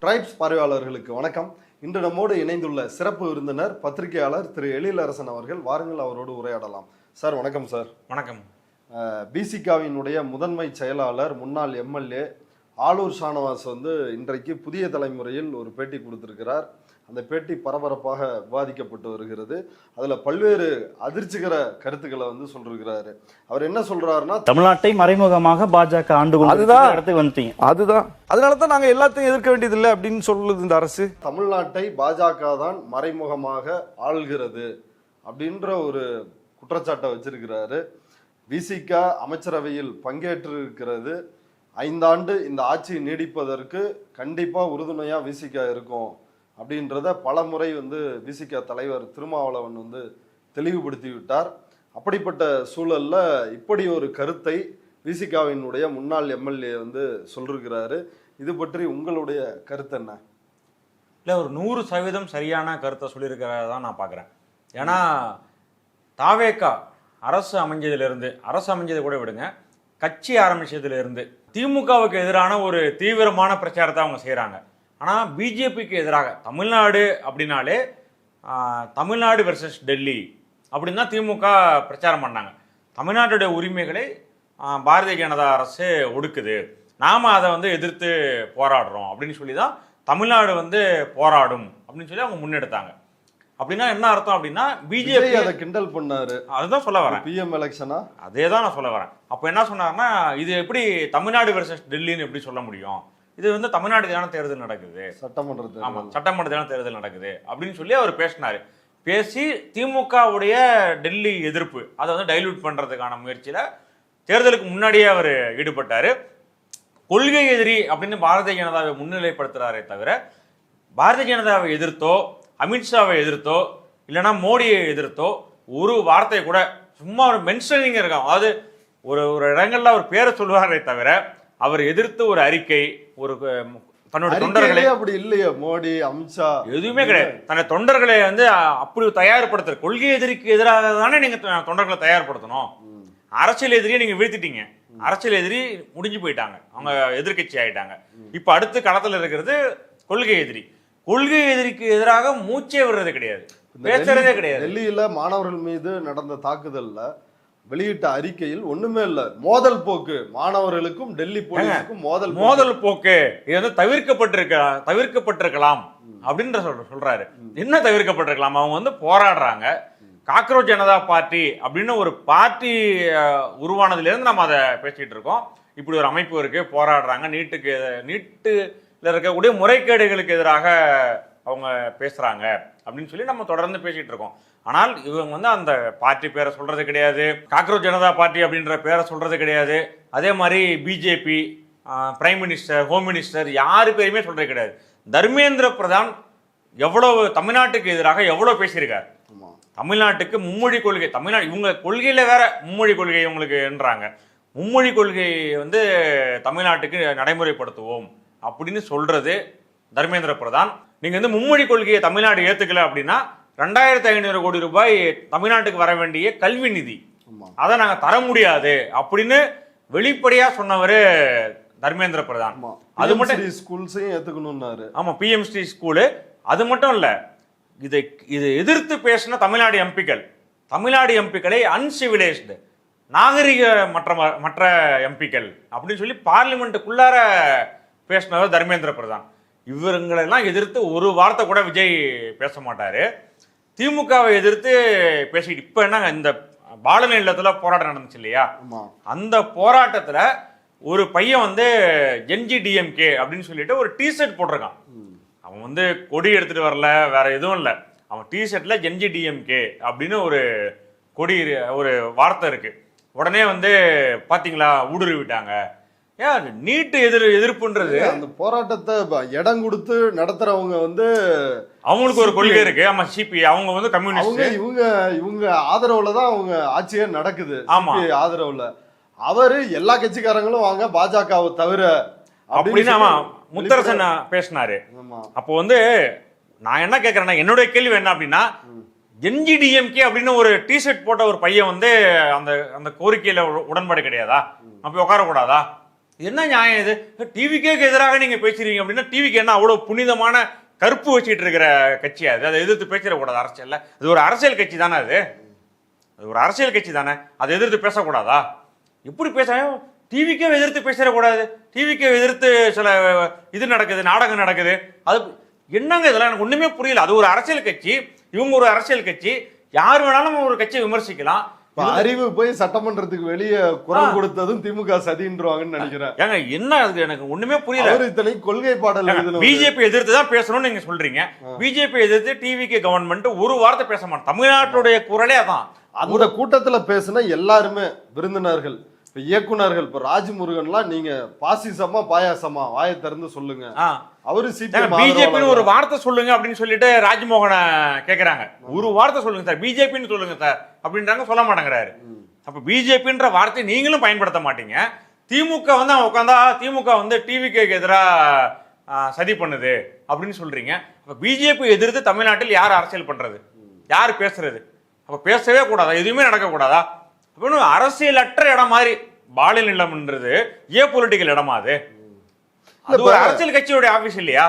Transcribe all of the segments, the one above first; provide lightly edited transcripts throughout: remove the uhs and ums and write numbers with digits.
Tribes பார்வையாளர்களுக்கு வணக்கம். இன்று நம்மோடு இணைந்துள்ள சிறப்பு விருந்தினர் பத்திரிகையாளர் திரு எழிலரசன் அவர்கள். வாருங்கள், அவரோடு உரையாடலாம். சார் வணக்கம். சார் வணக்கம். பிசிகாவினுடைய முதன்மை செயலாளர் முன்னாள் எம்எல்ஏ ஆலூர் ஷானவாஸ் இன்றைக்கு புதிய தலைமுறையில் ஒரு பேட்டி கொடுத்திருக்கிறார். அந்த பேட்டி பரபரப்பாக விவாதிக்கப்பட்டு வருகிறது. அதுல பல்வேறு அதிர்ச்சிகர கருத்துக்களை சொல்லிருக்கிறாரு. அவர் என்ன சொல்றாருன்னா, தமிழ்நாட்டை மறைமுகமாக பாஜக ஆண்டு அதுதான் அதனாலதான் நாங்க எல்லாத்தையும் எதிர்க்க வேண்டியது இல்லை அப்படின்னு சொல்லுது இந்த அரசு. தமிழ்நாட்டை பாஜக தான் மறைமுகமாக ஆள்கிறது அப்படின்ற ஒரு குற்றச்சாட்டை வச்சிருக்கிறாரு. விசிக அமைச்சரவையில் பங்கேற்று இருக்கிறது. 5 ஆண்டு இந்த ஆட்சி நீடிப்பதற்கு கண்டிப்பா உறுதுணையா விசிக இருக்கும் அப்படின்றத பல முறை விசிக தலைவர் திருமாவளவன் தெளிவுபடுத்தி விட்டார். அப்படிப்பட்ட சூழல்ல இப்படி ஒரு கருத்தை விசிகாவினுடைய முன்னாள் எம்எல்ஏ சொல்லிருக்கிறாரு. இது பற்றி உங்களுடைய கருத்து என்ன? இல்லை, ஒரு 100% சரியான கருத்தை சொல்லியிருக்கிறதா நான் பார்க்குறேன். ஏன்னா தாவேகா அரசு அமைஞ்சதை கூட விடுங்க, கட்சி ஆரம்பிச்சதுலேருந்து திமுகவுக்கு எதிரான ஒரு தீவிரமான பிரச்சாரத்தை அவங்க செய்கிறாங்க. ஆனால் பிஜேபிக்கு எதிராக தமிழ்நாடு அப்படின்னாலே தமிழ்நாடு வெர்சஸ் டெல்லி அப்படின்னு தான் திமுக பிரச்சாரம் பண்ணாங்க. தமிழ்நாட்டுடைய உரிமைகளை பாரதிய ஜனதா அரசு ஒடுக்குது, நாம் அதை எதிர்த்து போராடுறோம் அப்படின்னு சொல்லி தான் தமிழ்நாடு போராடும் அப்படின்னு சொல்லி அவங்க முன்னெடுத்தாங்க. அப்படின்னா என்ன அர்த்தம் அப்படின்னா, பிஜேபி அதை கிண்டல் பண்ணாரு. அதுதான் சொல்ல வரேன். பிஎம் எலெக்ஷனா அதே தான் நான் சொல்ல வரேன். அப்போ என்ன சொன்னாங்கன்னா, இது எப்படி தமிழ்நாடு வெர்சஸ் டெல்லின்னு எப்படி சொல்ல முடியும்? இது தமிழ்நாட்டுக்கான தேர்தல் நடக்குது, சட்டமன்றத்தான தேர்தல் நடக்குது அப்படின்னு சொல்லி அவர் பேசி திமுகவுடைய டெல்லி எதிர்ப்பு அதை டைல்யூட் பண்றதுக்கான முயற்சியில தேர்தலுக்கு முன்னாடியே அவர் ஈடுபட்டாரு. கொள்கை எதிரி அப்படின்னு பாரதிய ஜனதாவை முன்னிலைப்படுத்துறாரே தவிர, பாரதிய ஜனதாவை எதிர்த்தோ அமித்ஷாவை எதிர்த்தோ இல்லைன்னா மோடியை எதிர்த்தோ ஒரு வார்த்தை கூட, சும்மா ஒரு மென்ஷனிங் இருக்கான். அதாவது ஒரு இடங்கள்ல அவர் பேரை சொல்லுவாரே தவிர அவர் எதிர்த்து ஒரு அறிக்கை, ஒரு தன்னுடைய தொண்டர்களை அப்படி இல்லையா, மோடி அமித்ஷா எதுவுமே கிடையாது. தன்னுடைய தொண்டர்களை அப்படி தயார்படுத்துற, கொள்கை எதிரிக்கு எதிராக தானே நீங்க தொண்டர்களை தயார்படுத்தணும். அரசியல் எதிரியை நீங்க வீழ்த்திட்டீங்க. அரசியல் எதிரி முடிஞ்சு போயிட்டாங்க, அவங்க எதிர்கட்சி ஆயிட்டாங்க. இப்ப அடுத்து களத்துல இருக்கிறது கொள்கை எதிரி. கொள்கை எதிரிக்கு எதிராக மூச்சே விடுறது கிடையாது, பேசுறதே கிடையாது. டெல்லியில மாணவர்கள் மீது நடந்த தாக்குதல்ல வெளியிட்ட அறிக்கையில் ஒண்ணுமே இல்ல, மோதல் போக்கு, மாணவர்களுக்கும் டெல்லி போலீஸுக்கும் மோதல் போக்கு, இது தவிர்க்கப்பட்டிருக்கலாம் அப்படின்ற சொல்றாரு. என்ன தவிர்க்கப்பட்டிருக்கலாம்? அவங்க போராடுறாங்க. காக்ரோச் ஜனதா பார்ட்டி அப்படின்னு ஒரு பார்ட்டி உருவானதுல இருந்து நம்ம அதை பேசிட்டு இருக்கோம். இப்படி ஒரு அமைப்பு இருக்கு, போராடுறாங்க. நீட்டுல இருக்கக்கூடிய முறைகேடுகளுக்கு எதிராக அவங்க பேசுறாங்க அப்படின்னு சொல்லி நம்ம தொடர்ந்து பேசிட்டு இருக்கோம். ஆனால் இவங்க அந்த பார்ட்டி பேரை சொல்றது கிடையாது, காக்ரோச் ஜனதா பார்ட்டி அப்படின்ற பேரை சொல்றது கிடையாது. அதே மாதிரி BJP, prime minister, home minister யாரு பேருமே சொல்றது கிடையாது. தர்மேந்திர பிரதான் எவ்வளவு தமிழ்நாட்டுக்கு எதிராக எவ்வளவு பேசியிருக்காரு. தமிழ்நாட்டுக்கு மும்மொழி கொள்கை, தமிழ்நாடு இவங்க கொள்கையில வேற மும்மொழி கொள்கை இவங்களுக்குன்றாங்க. மும்மொழி கொள்கை தமிழ்நாட்டுக்கு நடைமுறைப்படுத்துவோம் அப்படின்னு சொல்றது தர்மேந்திர பிரதான். நீங்க மும்மொழி கொள்கையை தமிழ்நாடு ஏத்துக்கல அப்படின்னா 2500 கோடி ரூபாய் தமிழ்நாட்டுக்கு வர வேண்டிய கல்வி நிதி அதை நாங்க தர முடியாது அப்படின்னு வெளிப்படையா சொன்னவரு தர்மேந்திர பிரதான். அது மட்டும் ஸ்கூல்ஸையும் ஏத்துக்கணும்னாரு. ஆமா, பிஎம்ஸ்டி ஸ்கூலு. அது மட்டும் இல்ல, இதை எதிர்த்து பேசின தமிழ்நாடு எம்பிக்களை அன்சிவிலைஸ்டு, நாகரிக மற்ற எம்பிக்கள் அப்படின்னு சொல்லி பார்லிமெண்ட்டுக்குள்ளார பேசினவர் தர்மேந்திர பிரதான். இவங்களெல்லாம் எதிர்த்து ஒரு வார்த்தை கூட விஜய் பேச மாட்டாரு. திமுகவை எதிர்த்து பேசிட்டு இப்ப என்ன, இந்த பாலன இல்லத்துல போராட்டம் நடந்துச்சு இல்லையா, அந்த போராட்டத்துல ஒரு பையன் என்ஜி டிஎம்கே அப்படின்னு சொல்லிட்டு ஒரு டிஷர்ட் போட்டிருக்கான். அவன் கொடி எடுத்துட்டு வரல, வேற எதுவும் இல்லை. அவன் டிஷர்ட்ல என்ஜி டிஎம்கே அப்படின்னு ஒரு கொடி, ஒரு வார்த்தை இருக்கு. உடனே பாத்தீங்களா ஊடுருவிட்டாங்க. ஏன் நீட்டு எதிர்ப்புன்றது? அந்த போராட்டத்தை இடம் கொடுத்து நடத்துறவங்க அவங்களுக்கு ஒரு கொள்கை இருக்கு. ஆமா, சிபி அவங்க கம்யூனிஸ்ட், இவங்க ஆதரவுல தான் அவங்க ஆட்சியே நடக்குது. ஆமா, ஆதரவுல அவரு எல்லா கட்சிக்காரங்களும் வாங்க பாஜகவை தவிர அப்படின்னு ஆமா முத்தரசன் பேசினாரு. அப்போ நான் என்ன கேட்கறேன்னா, என்னுடைய கேள்வி என்ன அப்படின்னா, என்ஜிடிஎம்கே அப்படின்னு ஒரு டிஷர்ட் போட்ட ஒரு பையன் அந்த கோரிக்கையில உடன்பாடு கிடையாதா? அப்ப உட்காரக்கூடாதா? என்ன நியாயம் இது? டிவிக்கே எதிராக நீங்க பேசுறீங்க அப்படின்னா டிவிக்கு என்ன அவ்வளவு புனிதமான கருப்பு வச்சுட்டு இருக்கிற கட்சி அது? அதை எதிர்த்து பேசிடக்கூடாது அரசியல்ல? இது ஒரு அரசியல் கட்சி தானே, அது ஒரு அரசியல் கட்சி தானே, அதை எதிர்த்து பேசக்கூடாதா? எப்படி பேச? டிவிக்கே எதிர்த்து பேசிடக்கூடாது, டிவிக்கே எதிர்த்து சில இது நடக்குது, நாடகம் நடக்குது, அது என்னங்க இதெல்லாம்? எனக்கு ஒண்ணுமே புரியல. அது ஒரு அரசியல் கட்சி, இவங்க ஒரு அரசியல் கட்சி, யார் வேணாலும் ஒரு கட்சியை விமர்சிக்கலாம். அறிவு போய் சட்டமன்றத்துக்கு வெளியே குரல் கொடுத்ததும் திமுக சதின்றுவாங்கன்னு நினைக்கிறேன். ஏங்க என்ன அது? எனக்கு ஒண்ணுமே புரியல. இத்தனை கொள்கை பாடல் பிஜேபி எதிர்த்து தான் பேசணும்னு நீங்க சொல்றீங்க. பிஜேபி எதிர்த்து டிவிக்கு கவர்மெண்ட் ஒரு வார்த்தை பேச மாட்டோம். தமிழ்நாட்டுடைய குரலே அதான். அந்த கூட்டத்துல பேசின எல்லாருமே விருந்தினர்கள், இப்ப இயக்குனர்கள், இப்ப ராஜ்முருகன்லாம் நீங்க பாசிசமா பாயாசமா வாயை திறந்து சொல்லுங்க. அவரு பிஜேபின்னு ஒரு வார்த்தை சொல்லுங்க அப்படின்னு சொல்லிட்டு ராஜ்மோகனை கேக்குறாங்க. ஒரு வார்த்தை சொல்லுங்க சார், பிஜேபின்னு சொல்லுங்க சார் அப்படின்றாங்க, சொல்ல மாட்டேங்கிறாரு. அப்ப பிஜேபின்ற வார்த்தை நீங்களும் பயன்படுத்த மாட்டீங்க. திமுக வந்து உட்காந்தா திமுக வந்து டிவிக்கு எதிராக சதி பண்ணுது அப்படின்னு சொல்றீங்க. அப்ப பிஜேபி எதிர்த்து தமிழ்நாட்டில் யார் அரசியல் பண்றது, யார் பேசுறது? அப்ப பேசவே கூடாதா? எதுவுமே நடக்க கூடாதா? அப்படின்னு அரசியலற்ற இடம் மாதிரி பாலியல் நிலம்ன்றது ஏ பொலிட்டிக்கல் இடமா? அது ஒரு அரசியல் கட்சியோட ஆபீஸ் இல்லையா?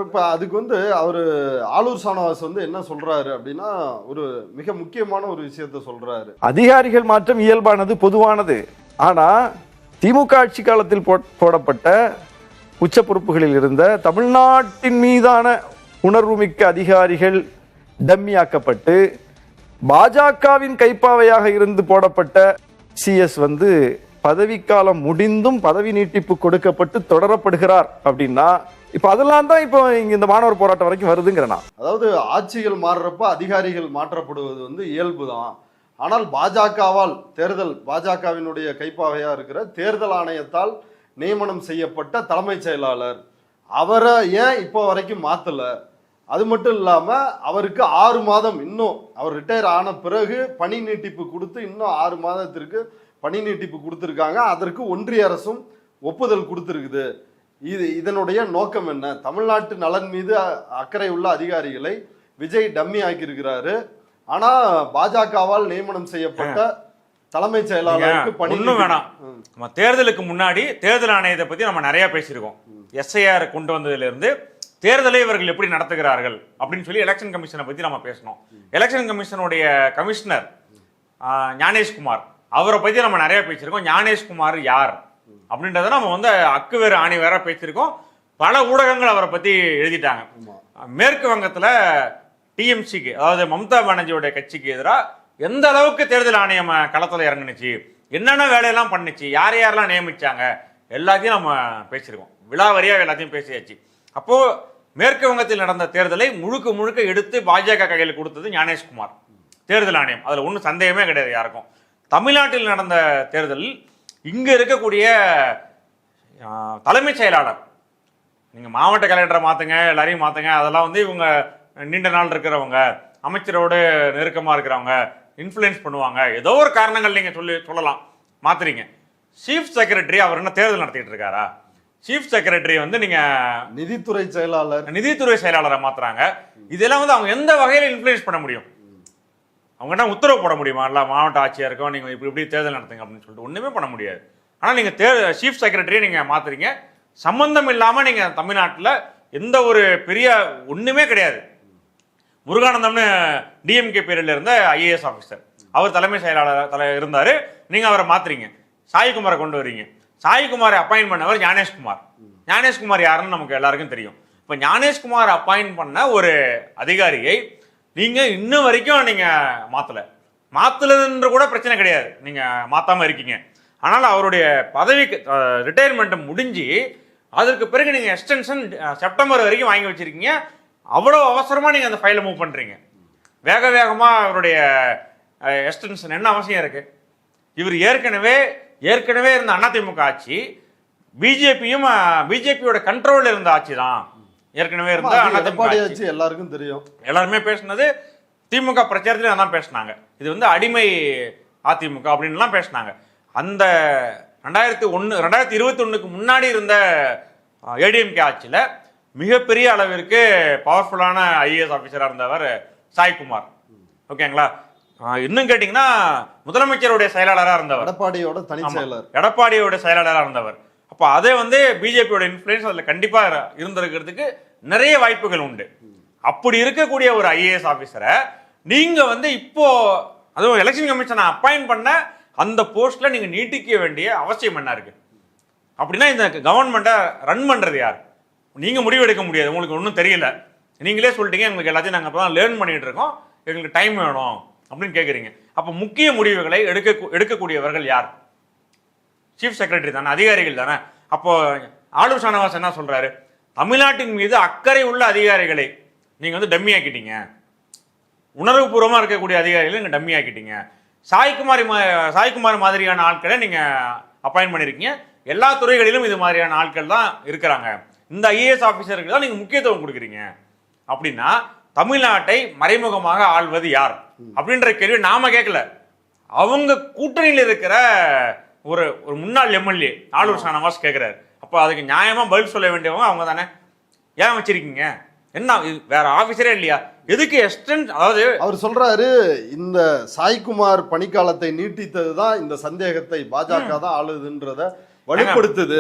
இப்ப அதுக்கு வந்து அவரு ஆலூர் சானவாஸ் வந்து என்ன சொல்றாரு அப்படின்னா, ஒரு மிக முக்கியமான ஒரு விஷயத்த சொல்றாரு. அதிகாரிகள் மாற்றம் இயல்பானது, பொதுவானது. ஆனா திமுக ஆட்சி காலத்தில் போடப்பட்ட உச்ச பொறுப்புகளில் இருந்த தமிழ்நாட்டின் மீதான உணர்வுமிக்க அதிகாரிகள் டம்மியாக்கப்பட்டு பாஜகவின் கைப்பாவையாக இருந்து போடப்பட்ட சிஎஸ் வந்து பதவிக்காலம் முடிந்தும் பதவி நீட்டிப்பு கொடுக்கப்பட்டு தொடரப்படுகிறார் அப்படின்னா, இப்ப அதெல்லாம் தான் இப்போ இங்க இந்த மாணவர் போராட்டம் வரைக்கும் வருதுங்கிறனா. அதாவது ஆட்சிகள் மாறுறப்ப அதிகாரிகள் மாற்றப்படுவது வந்து இயல்புதான். ஆனால் பாஜகவால் பாஜகவினுடைய கைப்பாவையா இருக்கிற தேர்தல் ஆணையத்தால் நியமனம் செய்யப்பட்ட தலைமைச் செயலாளர் அவரை ஏன் இப்போ வரைக்கும் மாத்தல? அது மட்டும் இல்லாம அவருக்கு 6 மாதம், இன்னும் அவர் ரிட்டையர் ஆன பிறகு பணி நீட்டிப்பு கொடுத்து இன்னும் 6 மாதத்திற்கு பணி நீட்டிப்பு கொடுத்திருக்காங்க. அதற்கு ஒன்றிய அரசும் ஒப்புதல் கொடுத்திருக்குது. இதனுடைய நோக்கம் என்ன? தமிழ்நாட்டு நலன் மீது அக்கறை உள்ள அதிகாரிகளை விஜய் டம்மி ஆக்கியிருக்கிறாரு. ஆனா பாஜகவால் நியமனம் செய்யப்பட்ட தலைமைச் செயலாளருக்கு பணி வேணாம். நம்ம தேர்தலுக்கு முன்னாடி தேர்தல் ஆணையத்தை பத்தி நம்ம நிறைய பேசியிருக்கோம். எஸ்ஐஆர் கொண்டு வந்ததுல இருந்து தேர்தலை இவர்கள் எப்படி நடத்துகிறார்கள் அப்படின்னு சொல்லி எலெக்ஷன் கமிஷனை பத்தி நம்ம பேசணும். எலெக்ஷன் கமிஷனுடைய கமிஷனர் ஞானேஷ்குமார், அவரை பத்தி நம்ம நிறைய பேசியிருக்கோம். ஞானேஷ்குமார் யார் அப்படின்றத நம்ம வந்து அக்கு வேறு ஆணி வேற பேசியிருக்கோம். பல ஊடகங்கள் அவரை பத்தி எழுதிட்டாங்க. மேற்கு வங்கத்துல டிஎம்சிக்கு, அதாவது மம்தா பானர்ஜியோட கட்சிக்கு எதிராக எந்த அளவுக்கு தேர்தல் ஆணையம் களத்துல இறங்குனுச்சு, என்னென்ன வேலையெல்லாம் பண்ணுச்சு, யாரெல்லாம் நியமிச்சாங்க, எல்லாத்தையும் நம்ம பேசியிருக்கோம். விழாவரியா எல்லாத்தையும் பேசியாச்சு. அப்போ மேற்கு வங்கத்தில் நடந்த தேர்தலை முழுக்க முழுக்க எடுத்து பாஜக கையில் கொடுத்தது ஞானேஷ்குமார், தேர்தல் ஆணையம். அதுல ஒன்றும் சந்தேகமே கிடையாது யாருக்கும். தமிழ்நாட்டில் நடந்த தேர்தலில் இங்க இருக்கக்கூடிய தலைமைச் செயலாளர், நீங்க மாவட்ட கலெக்டரை மாத்துங்க, எல்லாரையும் மாத்துங்க, அதெல்லாம் வந்து இவங்க நீண்ட நாள் இருக்கிறவங்க, அமைச்சரோடு நெருக்கமா இருக்கிறவங்க, இன்ஃப்ளூயன்ஸ் பண்ணுவாங்க, ஏதோ ஒரு காரணங்கள் நீங்க சொல்லலாம், மாத்துறீங்க. சீஃப் செக்ரட்டரி அவர் என்ன தேர்தல் நடத்திட்டு இருக்காரா? சீஃப் செக்ரட்டரி வந்து நீங்க நிதித்துறை செயலாளரை மாத்துறாங்க. இதெல்லாம் வந்து அவங்க எந்த வகையில இன்ஃப்ளூயன்ஸ் பண்ண முடியும்? அவங்க என்ன உத்தரவு போட முடியுமா? இல்ல மாவட்ட ஆட்சியருக்கும் நீங்க இப்படி தேர்தல் நடத்துங்க அப்படின்னு சொல்லிட்டு ஒண்ணுமே பண்ண முடியாது. ஆனா நீங்க சீஃப் செக்ரட்டரியை நீங்க மாத்துறீங்க. சம்பந்தம் இல்லாம நீங்க தமிழ்நாட்டில் எந்த ஒரு பெரிய ஒண்ணுமே கிடையாது. முருகானந்தம்னு டிஎம்கே பேரில் இருந்த ஐஏஎஸ் ஆஃபீஸர், அவர் தலைமை செயலாளர் இருந்தாரு. நீங்க அவரை மாத்துறீங்க, சாய்குமாரை கொண்டு வரீங்க. சாய்குமாரை அப்பாயின்ட் பண்ணவர் ஞானேஷ்குமார். ஞானேஷ்குமார் யாருன்னு நமக்கு எல்லாருக்கும் தெரியும். இப்ப ஞானேஷ்குமார் அப்பாயின்ட் பண்ண ஒரு அதிகாரியை நீங்க இன்னும் வரைக்கும் நீங்க மாத்தலன்ற கூட பிரச்சனை கிடையாது, நீங்க மாத்தாம இருக்கீங்க. ஆனால் அவருடைய பதவிக்கு ரிட்டையர்மெண்ட் முடிஞ்சு அதற்கு பிறகு நீங்க எக்ஸ்டென்ஷன் செப்டம்பர் வரைக்கும் வாங்கி வச்சிருக்கீங்க. அவ்வளவு அவசரமா நீங்க அந்த ஃபைலை மூவ் பண்றீங்க. வேகமா அவருடைய எக்ஸ்டென்ஷன் என்ன அவசியம் இருக்கு? இவர் ஏற்கனவே இருந்த அதிமுக ஆட்சி பிஜேபியோட கண்ட்ரோல் இருந்த ஆட்சி தான். ஏற்கனவே இருந்த அதிமுக ஆட்சி எல்லாருக்கும் தெரியும். எல்லாருமே பேசினது திமுக பிரச்சாரத்துல தான் பேசினாங்க. இது வந்து அடிமை அதிமுக அப்படின்லாம் பேசினாங்க. அந்த 2021க்கு முன்னாடி இருந்த ஏடிஎம்கே ஆட்சியில மிகப்பெரிய அளவிற்கு பவர்ஃபுல்லான ஐஏஎஸ் ஆஃபீஸரா இருந்தவர் சாய்குமார். ஓகேங்களா? இன்னும் கேட்டீங்கன்னா முதலமைச்சருடைய செயலாளராக இருந்தவர், எடப்பாடியோட தனி செயலர், எடப்பாடியோட செயலாளராக இருந்தவர். அப்போ அதே வந்து பிஜேபியோட இன்ஃப்ளூயன்ஸ் அதில் கண்டிப்பாக இருந்திருக்கிறதுக்கு நிறைய வாய்ப்புகள் உண்டு. அப்படி இருக்கக்கூடிய ஒரு ஐஏஎஸ் ஆஃபீஸரை நீங்க வந்து இப்போ அதுவும் எலெக்ஷன் கமிஷனை அப்பாயிண்ட் பண்ண அந்த போஸ்ட்ல நீங்க நீட்டிக்க வேண்டிய அவசியம் என்ன இருக்கு? அப்படின்னா இந்த கவர்மெண்ட்டை ரன் பண்றது யார்? நீங்க முடிவு எடுக்க முடியாது, உங்களுக்கு ஒன்றும் தெரியல, நீங்களே சொல்லிட்டீங்க எங்களுக்கு எல்லாத்தையும் நாங்கள் இப்போ லேர்ன் பண்ணிட்டு இருக்கோம், எங்களுக்கு டைம் வேணும் அப்படின்னு கேட்குறீங்க. அப்போ முக்கிய முடிவுகளை எடுக்கக்கூடியவர்கள் யார்? சீஃப் செக்ரட்டரி தானே, அதிகாரிகள் தானே. அப்போ ஆளுநர் ஷானவாஸ் என்ன சொல்றாரு? தமிழ்நாட்டின் மீது அக்கறை உள்ள அதிகாரிகளை நீங்க வந்து டம்மி ஆக்கிட்டீங்க, உணர்வுபூர்வமா இருக்கக்கூடிய அதிகாரிகளை நீங்க டம்மி ஆக்கிட்டீங்க. சாய்குமார் மாதிரியான ஆட்களை நீங்க அப்பாயின்ட் பண்ணிருக்கீங்க. எல்லா துறைகளிலும் இது மாதிரியான ஆட்கள் தான் இருக்கிறாங்க. இந்த ஐஏஎஸ் ஆபீசருக்கு தான் நீங்க முக்கியத்துவம் கொடுக்குறீங்க. அப்படின்னா தமிழ்நாட்டை மறைமுகமாக ஆள்வது யார் அப்படின்ற கேள்வி நாம கேட்கல, அவங்க கூட்டணியில் இருக்கிற ஒரு முன்னாள் எம்எல்ஏ ஆளுநர் ஷானவாஸ் கேட்கிறாரு. அப்போ அதுக்கு நியாயமா பதில் சொல்ல வேண்டியவங்க அவங்க தானே. ஏன் வச்சிருக்கீங்க? என்ன வேற ஆபீசரே இல்லையா? எதுக்கு எக்ஸ்டென்ட்? அதாவது அவர் சொல்றாரு இந்த சாய்குமார் பணிக்காலத்தை நீட்டித்தது தான் இந்த சந்தேகத்தை பாஜக தான் ஆளுதுன்றத வலுப்படுத்துது.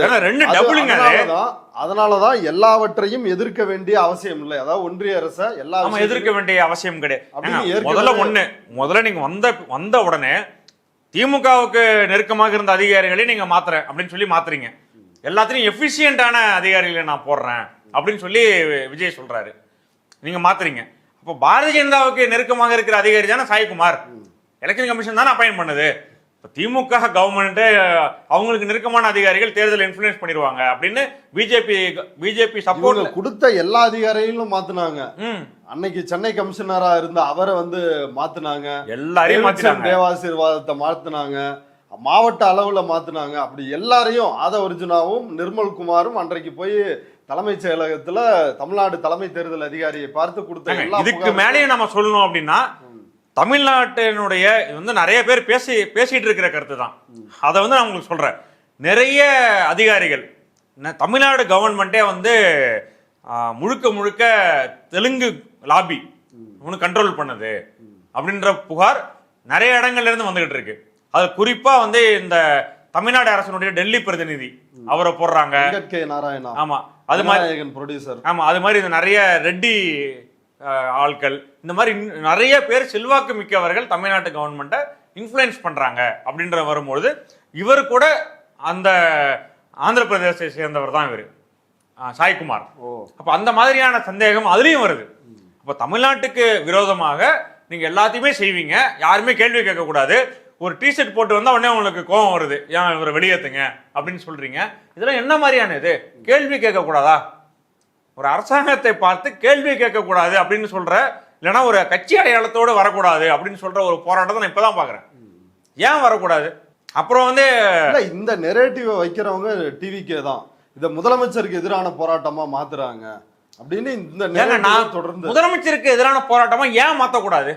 அதனாலதான் எல்லாவற்றையும் எதிர்க்க வேண்டிய அவசியம் இல்லை. அதாவது ஒன்றிய அரசை எல்லாம் எதிர்க்க வேண்டிய அவசியம் கிடையாது. முதல்ல நீங்க வந்த உடனே திமுகவுக்கு நெருக்கமாக இருந்த அதிகாரிகளை நீங்க மாத்துறேன் அப்படின்னு சொல்லி மாத்துறீங்க. எல்லாத்திலையும் எஃபிஷியன்டான அதிகாரிகளை நான் போடுறேன் அப்படின்னு சொல்லி விஜய் சொல்றாரு, நீங்க மாத்துறீங்க. அப்போ பாரதிய ஜனதாவுக்கு நெருக்கமாக இருக்கிற அதிகாரி தானே சாய்குமார், எலெக்ஷன் கமிஷன் தானே அப்பாயிண்ட் பண்ணுது. திமுக கவர்மெண்ட் அவங்களுக்கு நெருக்கமான அதிகாரிகள் தேர்தல் இன்ஃப்ளூயன்ஸ் பண்ணிடுவாங்க அப்படின்னு பிஜேபி சப்போர்ட் கொடுத்த எல்லா அதிகாரிகளும் மாத்துனாங்க. அன்னைக்கு சென்னை கமிஷனரா இருந்த அவரை வந்து மாத்துனாங்க, எல்லாரையும் மாத்தினாங்க, தேவாசீர்வாதத்தை மாத்துனாங்க, மாவட்ட அளவுல மாத்துனாங்க. அப்படி எல்லாரையும் ஆத அர்ஜுனாவும் நிர்மல் குமாரும் அன்றைக்கு போய் தலைமைச் செயலகத்துல தமிழ்நாடு தலைமை தேர்தல் அதிகாரியை பார்த்து கொடுத்த. இதுக்கு மேலேயும் நம்ம சொல்லணும் அப்படின்னா தமிழ்நாட்டினுடைய இது வந்து நிறைய பேர் பேசிட்டு இருக்கிற கருத்து தான். அதை வந்து நான் உங்களுக்கு சொல்றேன். நிறைய அதிகாரிகள் தமிழ்நாடு கவர்மெண்டே வந்து முழுக்க தெலுங்கு லாபி ஒன்று கண்ட்ரோல் பண்ணுது அப்படின்ற புகார் நிறைய இடங்கள்ல இருந்து வந்துகிட்டு இருக்கு. அது குறிப்பா வந்து இந்த தமிழ்நாடு அரசனுடைய டெல்லி பிரதிநிதி அவரை போடுறாங்க. நாராயணா, ஆமா, அது மாதிரி ப்ரொடியூசர், ஆமா, அது மாதிரி இது நிறைய ரெட்டி ஆட்கள், இந்த மாதிரி நிறைய பேர் செல்வாக்கு மிக்கவர்கள் தமிழ்நாட்டு கவர்மெண்ட்டை இன்ஃப்ளூயன்ஸ் பண்றாங்க அப்படின்ற வரும்போது இவர் கூட அந்த ஆந்திர பிரதேசத்தை சேர்ந்தவர் தான் இவர் சாய்குமார். அப்ப அந்த மாதிரியான சந்தேகம் அதுலயும் வருது. அப்ப தமிழ்நாட்டுக்கு விரோதமாக நீங்க எல்லாத்தையுமே செய்வீங்க, யாருமே கேள்வி கேட்க கூடாது. ஒரு டிஷர்ட் போட்டு வந்தா உடனே உங்களுக்கு கோபம் வருது, ஏன் இவரை வெளியேற்றுங்க அப்படின்னு சொல்றீங்க. இதெல்லாம் என்ன மாதிரியான இது? கேள்வி கேட்க கூடாதா? ஒரு அரசாங்கத்தை பார்த்து கேள்வி கேட்க கூடாது அப்படின்னு சொல்ற, இல்லைன்னா ஒரு கட்சி அடையாளத்தோடு வரக்கூடாது அப்படின்னு சொல்ற ஒரு போராட்டத்தை நான் இப்பதான் பாக்குறேன். ஏன் வரக்கூடாது? அப்புறம் வந்து இந்த நெரேட்டிவை வைக்கிறவங்க டிவிக்கே தான் இத முதலமைச்சருக்கு எதிரான போராட்டமா மாத்துறாங்க அப்படின்னு இந்த தொடர்ந்து முதலமைச்சருக்கு எதிரான போராட்டமா ஏன் மாத்தக்கூடாது?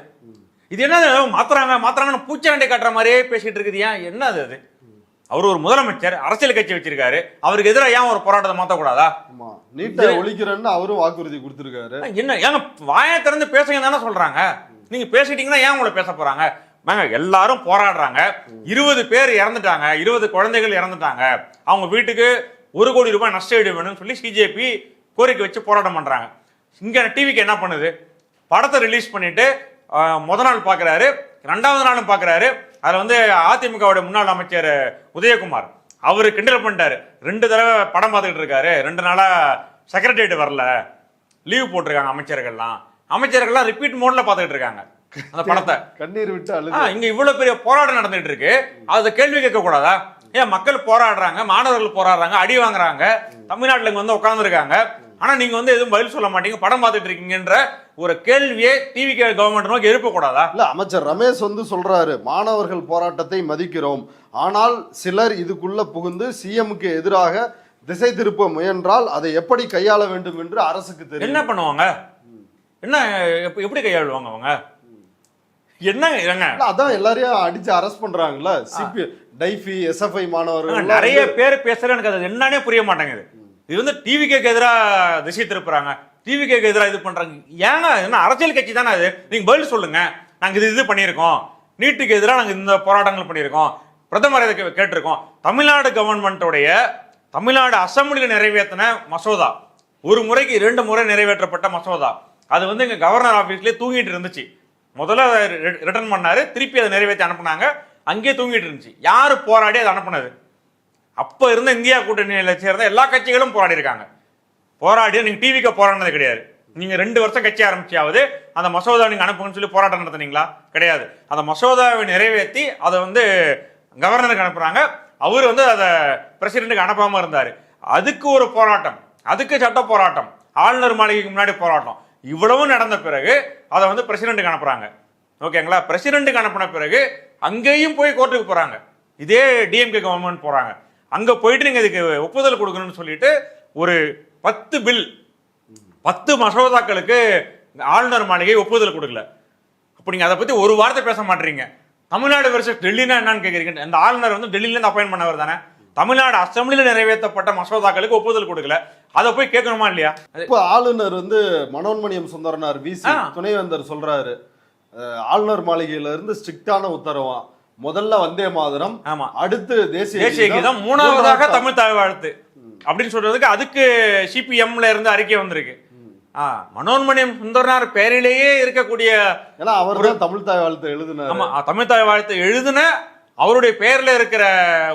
இது என்ன மாத்துறாங்கன்னு பூச்சாண்டி காட்டுற மாதிரியே பேசிட்டு இருக்குது. ஏன் என்னது அது? அவர் ஒரு முதலமைச்சர், அரசியல் கட்சி வச்சிருக்காரு, அவருக்கு எதிராக ஏன் ஒரு போராட்டத்தை மாத்தக்கூடாதா? நீட்டை ஒழிக்கிறேன்னு அவரும் வாக்குறுதி கொடுத்திருக்காரு. என்ன ஏங்க வாயை திறந்து பேசுங்க தானே சொல்றாங்க. நீங்க பேசிட்டீங்கன்னா ஏன் உங்களை பேச போறாங்க? எல்லாரும் போராடுறாங்க, 20 பேர் இறந்துட்டாங்க, 20 குழந்தைகள் இறந்துட்டாங்க, அவங்க வீட்டுக்கு 1 கோடி ரூபாய் நஷ்ட ஈடு வேணும்னு சொல்லி சிஜேபி கோரிக்கை வச்சு போராட்டம் பண்றாங்க. இங்க டிவிக்கு என்ன பண்ணுது? படத்தை ரிலீஸ் பண்ணிட்டு முத நாள் பாக்குறாரு, 2வது நாளும் பாக்குறாரு. அதுல வந்து அதிமுகவுடைய முன்னாள் அமைச்சர் உதயகுமார் அவரு கிண்டல் பண்ணிட்டாரு. 2 தடவை படம் பார்த்துக்கிட்டு இருக்காரு, 2 நாளா செக்ரட்டரியேட் வரல, லீவ் போட்டிருக்காங்க அமைச்சர்கள்லாம் ரிப்பீட் மோட்ல பார்த்துக்கிட்டு இருக்காங்க அந்த படத்தை. கண்ணீர் விட்டு இங்க இவ்வளவு பெரிய போராட்டம் நடந்துட்டு இருக்கு, அதை கேள்வி கேட்க கூடாதா? ஏன் மக்கள் போராடுறாங்க, மாணவர்கள் போராடுறாங்க, அடி வாங்குறாங்க, தமிழ்நாட்டுல இங்க வந்து உட்கார்ந்துருக்காங்க, ஆனா நீங்க வந்து எதுவும் பதில் சொல்ல மாட்டீங்க, படம் பார்த்துட்டு இருக்கீங்கன்ற ஒரு கேள்வியை டிவி கவர்மெண்ட் நோக்கி எழுப்பக்கூடாதா? இல்ல, அமைச்சர் ரமேஷ் வந்து சொல்றாரு, மாணவர்கள் போராட்டத்தை மதிக்கிறோம், ஆனால் சிலர் இதுக்குள்ள புகுந்து சிஎம்க்கு எதிராக திசை திருப்ப முயன்றால் அதை எப்படி கையாள வேண்டும் என்று அரசுக்கு தெரியும். என்ன பண்ணுவாங்க? என்ன எப்படி கையாளுவாங்க அவங்க? என்ன அதான் எல்லாரையும் அடிச்சு அரெஸ்ட் பண்றாங்கல்ல, சிபி டைஃபி எஸ்எஃப்ஐ மாணவர்கள் நிறைய பேர் பேசுற, எனக்கு அது என்னன்னே புரிய மாட்டேங்குது. இது வந்து டிவிக்கு எதிராக திசை திருப்புறாங்க, டிவிக்கு எதிராக இது பண்றாங்க. ஏன்னா என்ன அரசியல் கட்சி தானே அது? நீங்க பதில் சொல்லுங்க. நாங்க இது பண்ணியிருக்கோம், நீட்டுக்கு எதிராக நாங்க இந்த போராட்டங்கள் பண்ணியிருக்கோம், பிரதமர் இதை கேட்டிருக்கோம். தமிழ்நாடு கவர்மெண்டோடைய தமிழ்நாடு அசம்பிளியில் நிறைவேற்றின மசோதா, ஒரு முறைக்கு 2 முறை நிறைவேற்றப்பட்ட மசோதா, அது வந்து எங்க கவர்னர் ஆபீஸ்லயே தூங்கிட்டு இருந்துச்சு. முதல்ல ரிட்டர்ன் பண்ணாரு, திருப்பி அதை நிறைவேற்றி அனுப்புனாங்க, அங்கேயே தூங்கிட்டு இருந்துச்சு. யாரு போராடி அதை அனுப்புனது? அப்ப இருந்த இந்தியா கூட்டணியில சேர்ந்த எல்லா கட்சிகளும் போராடி இருக்காங்க. போராடி நீங்க டிவிக்கு போராடினது கிடையாது. நீங்க 2 வருஷம் கட்சி ஆரம்பிச்சாவது அந்த மசோதா நீங்க அனுப்புங்கன்னு சொல்லி போராட்டம் நடத்துனீங்களா? கிடையாது. அந்த மசோதாவை நிறைவேற்றி அதை வந்து கவர்னருக்கு அனுப்புறாங்க. அவர் வந்து அதை பிரசிடென்ட்டுக்கு அனுப்பாம இருந்தாரு. அதுக்கு ஒரு போராட்டம், அதுக்கு சட்ட போராட்டம், ஆளுநர் மாளிகைக்கு முன்னாடி போராட்டம், இவ்வளவு நடந்த பிறகு அதை வந்து பிரசிடென்ட்டுக்கு அனுப்புறாங்க. ஓகேங்களா? பிரசிடென்ட்டுக்கு அனுப்பின பிறகு அங்கேயும் போய் கோர்ட்டுக்கு போறாங்க. இதே டிஎம்கே கவர்மெண்ட் போறாங்க. அங்க போயிட்டு நீங்க இதுக்கு ஒப்புதல் கொடுக்கணும்னு சொல்லிட்டு ஒரு 10 பில் 10 மசோதாக்களுக்கு ஆளுநர் மாளிகை ஒப்புதல் கொடுக்கல. அப்ப நீங்க அதை பத்தி ஒரு வார்த்தை பேச மாட்டீங்க. தமிழ்நாடு வெர்சஸ் டெல்லினா என்னன்னு கேக்குறீங்க. அந்த ஆளுநர் வந்து டெல்லியில இருந்து அப்பாயின்ட் பண்ணவர் தானே. தமிழ்நாடு அசம்பிளியில் நிறைவேற்றப்பட்ட மசோதாக்களுக்கு ஒப்புதல் கொடுக்கல, அதை போய் கேட்கணுமா இல்லையா? இப்ப ஆளுநர் வந்து மனோன்மணியம் சுந்தரனார் விசி துணைவேந்தர் சொல்றாரு, ஆளுநர் மாளிகையில இருந்து ஸ்ட்ரிக்டான உத்தரவா, முதல்ல வந்தே மாதரம், அடுத்து தேசிய கீதம், 3வதாக தமிழ் தாய் வாழ்த்து அப்படின்னு சொல்றதுக்கு அதுக்கு சிபிஎம்ல இருந்து அறிக்கை வந்திருக்கு. மனோன்மணியம் சுந்தரனார் பேரிலேயே இருக்கக்கூடிய, ஏன்னா அவர் தான் தமிழ் தாய் வாழ்த்து எழுதினார். ஆமா, தமிழ் தாய் வாழ்த்து எழுதின அவருடைய பேர்ல இருக்கிற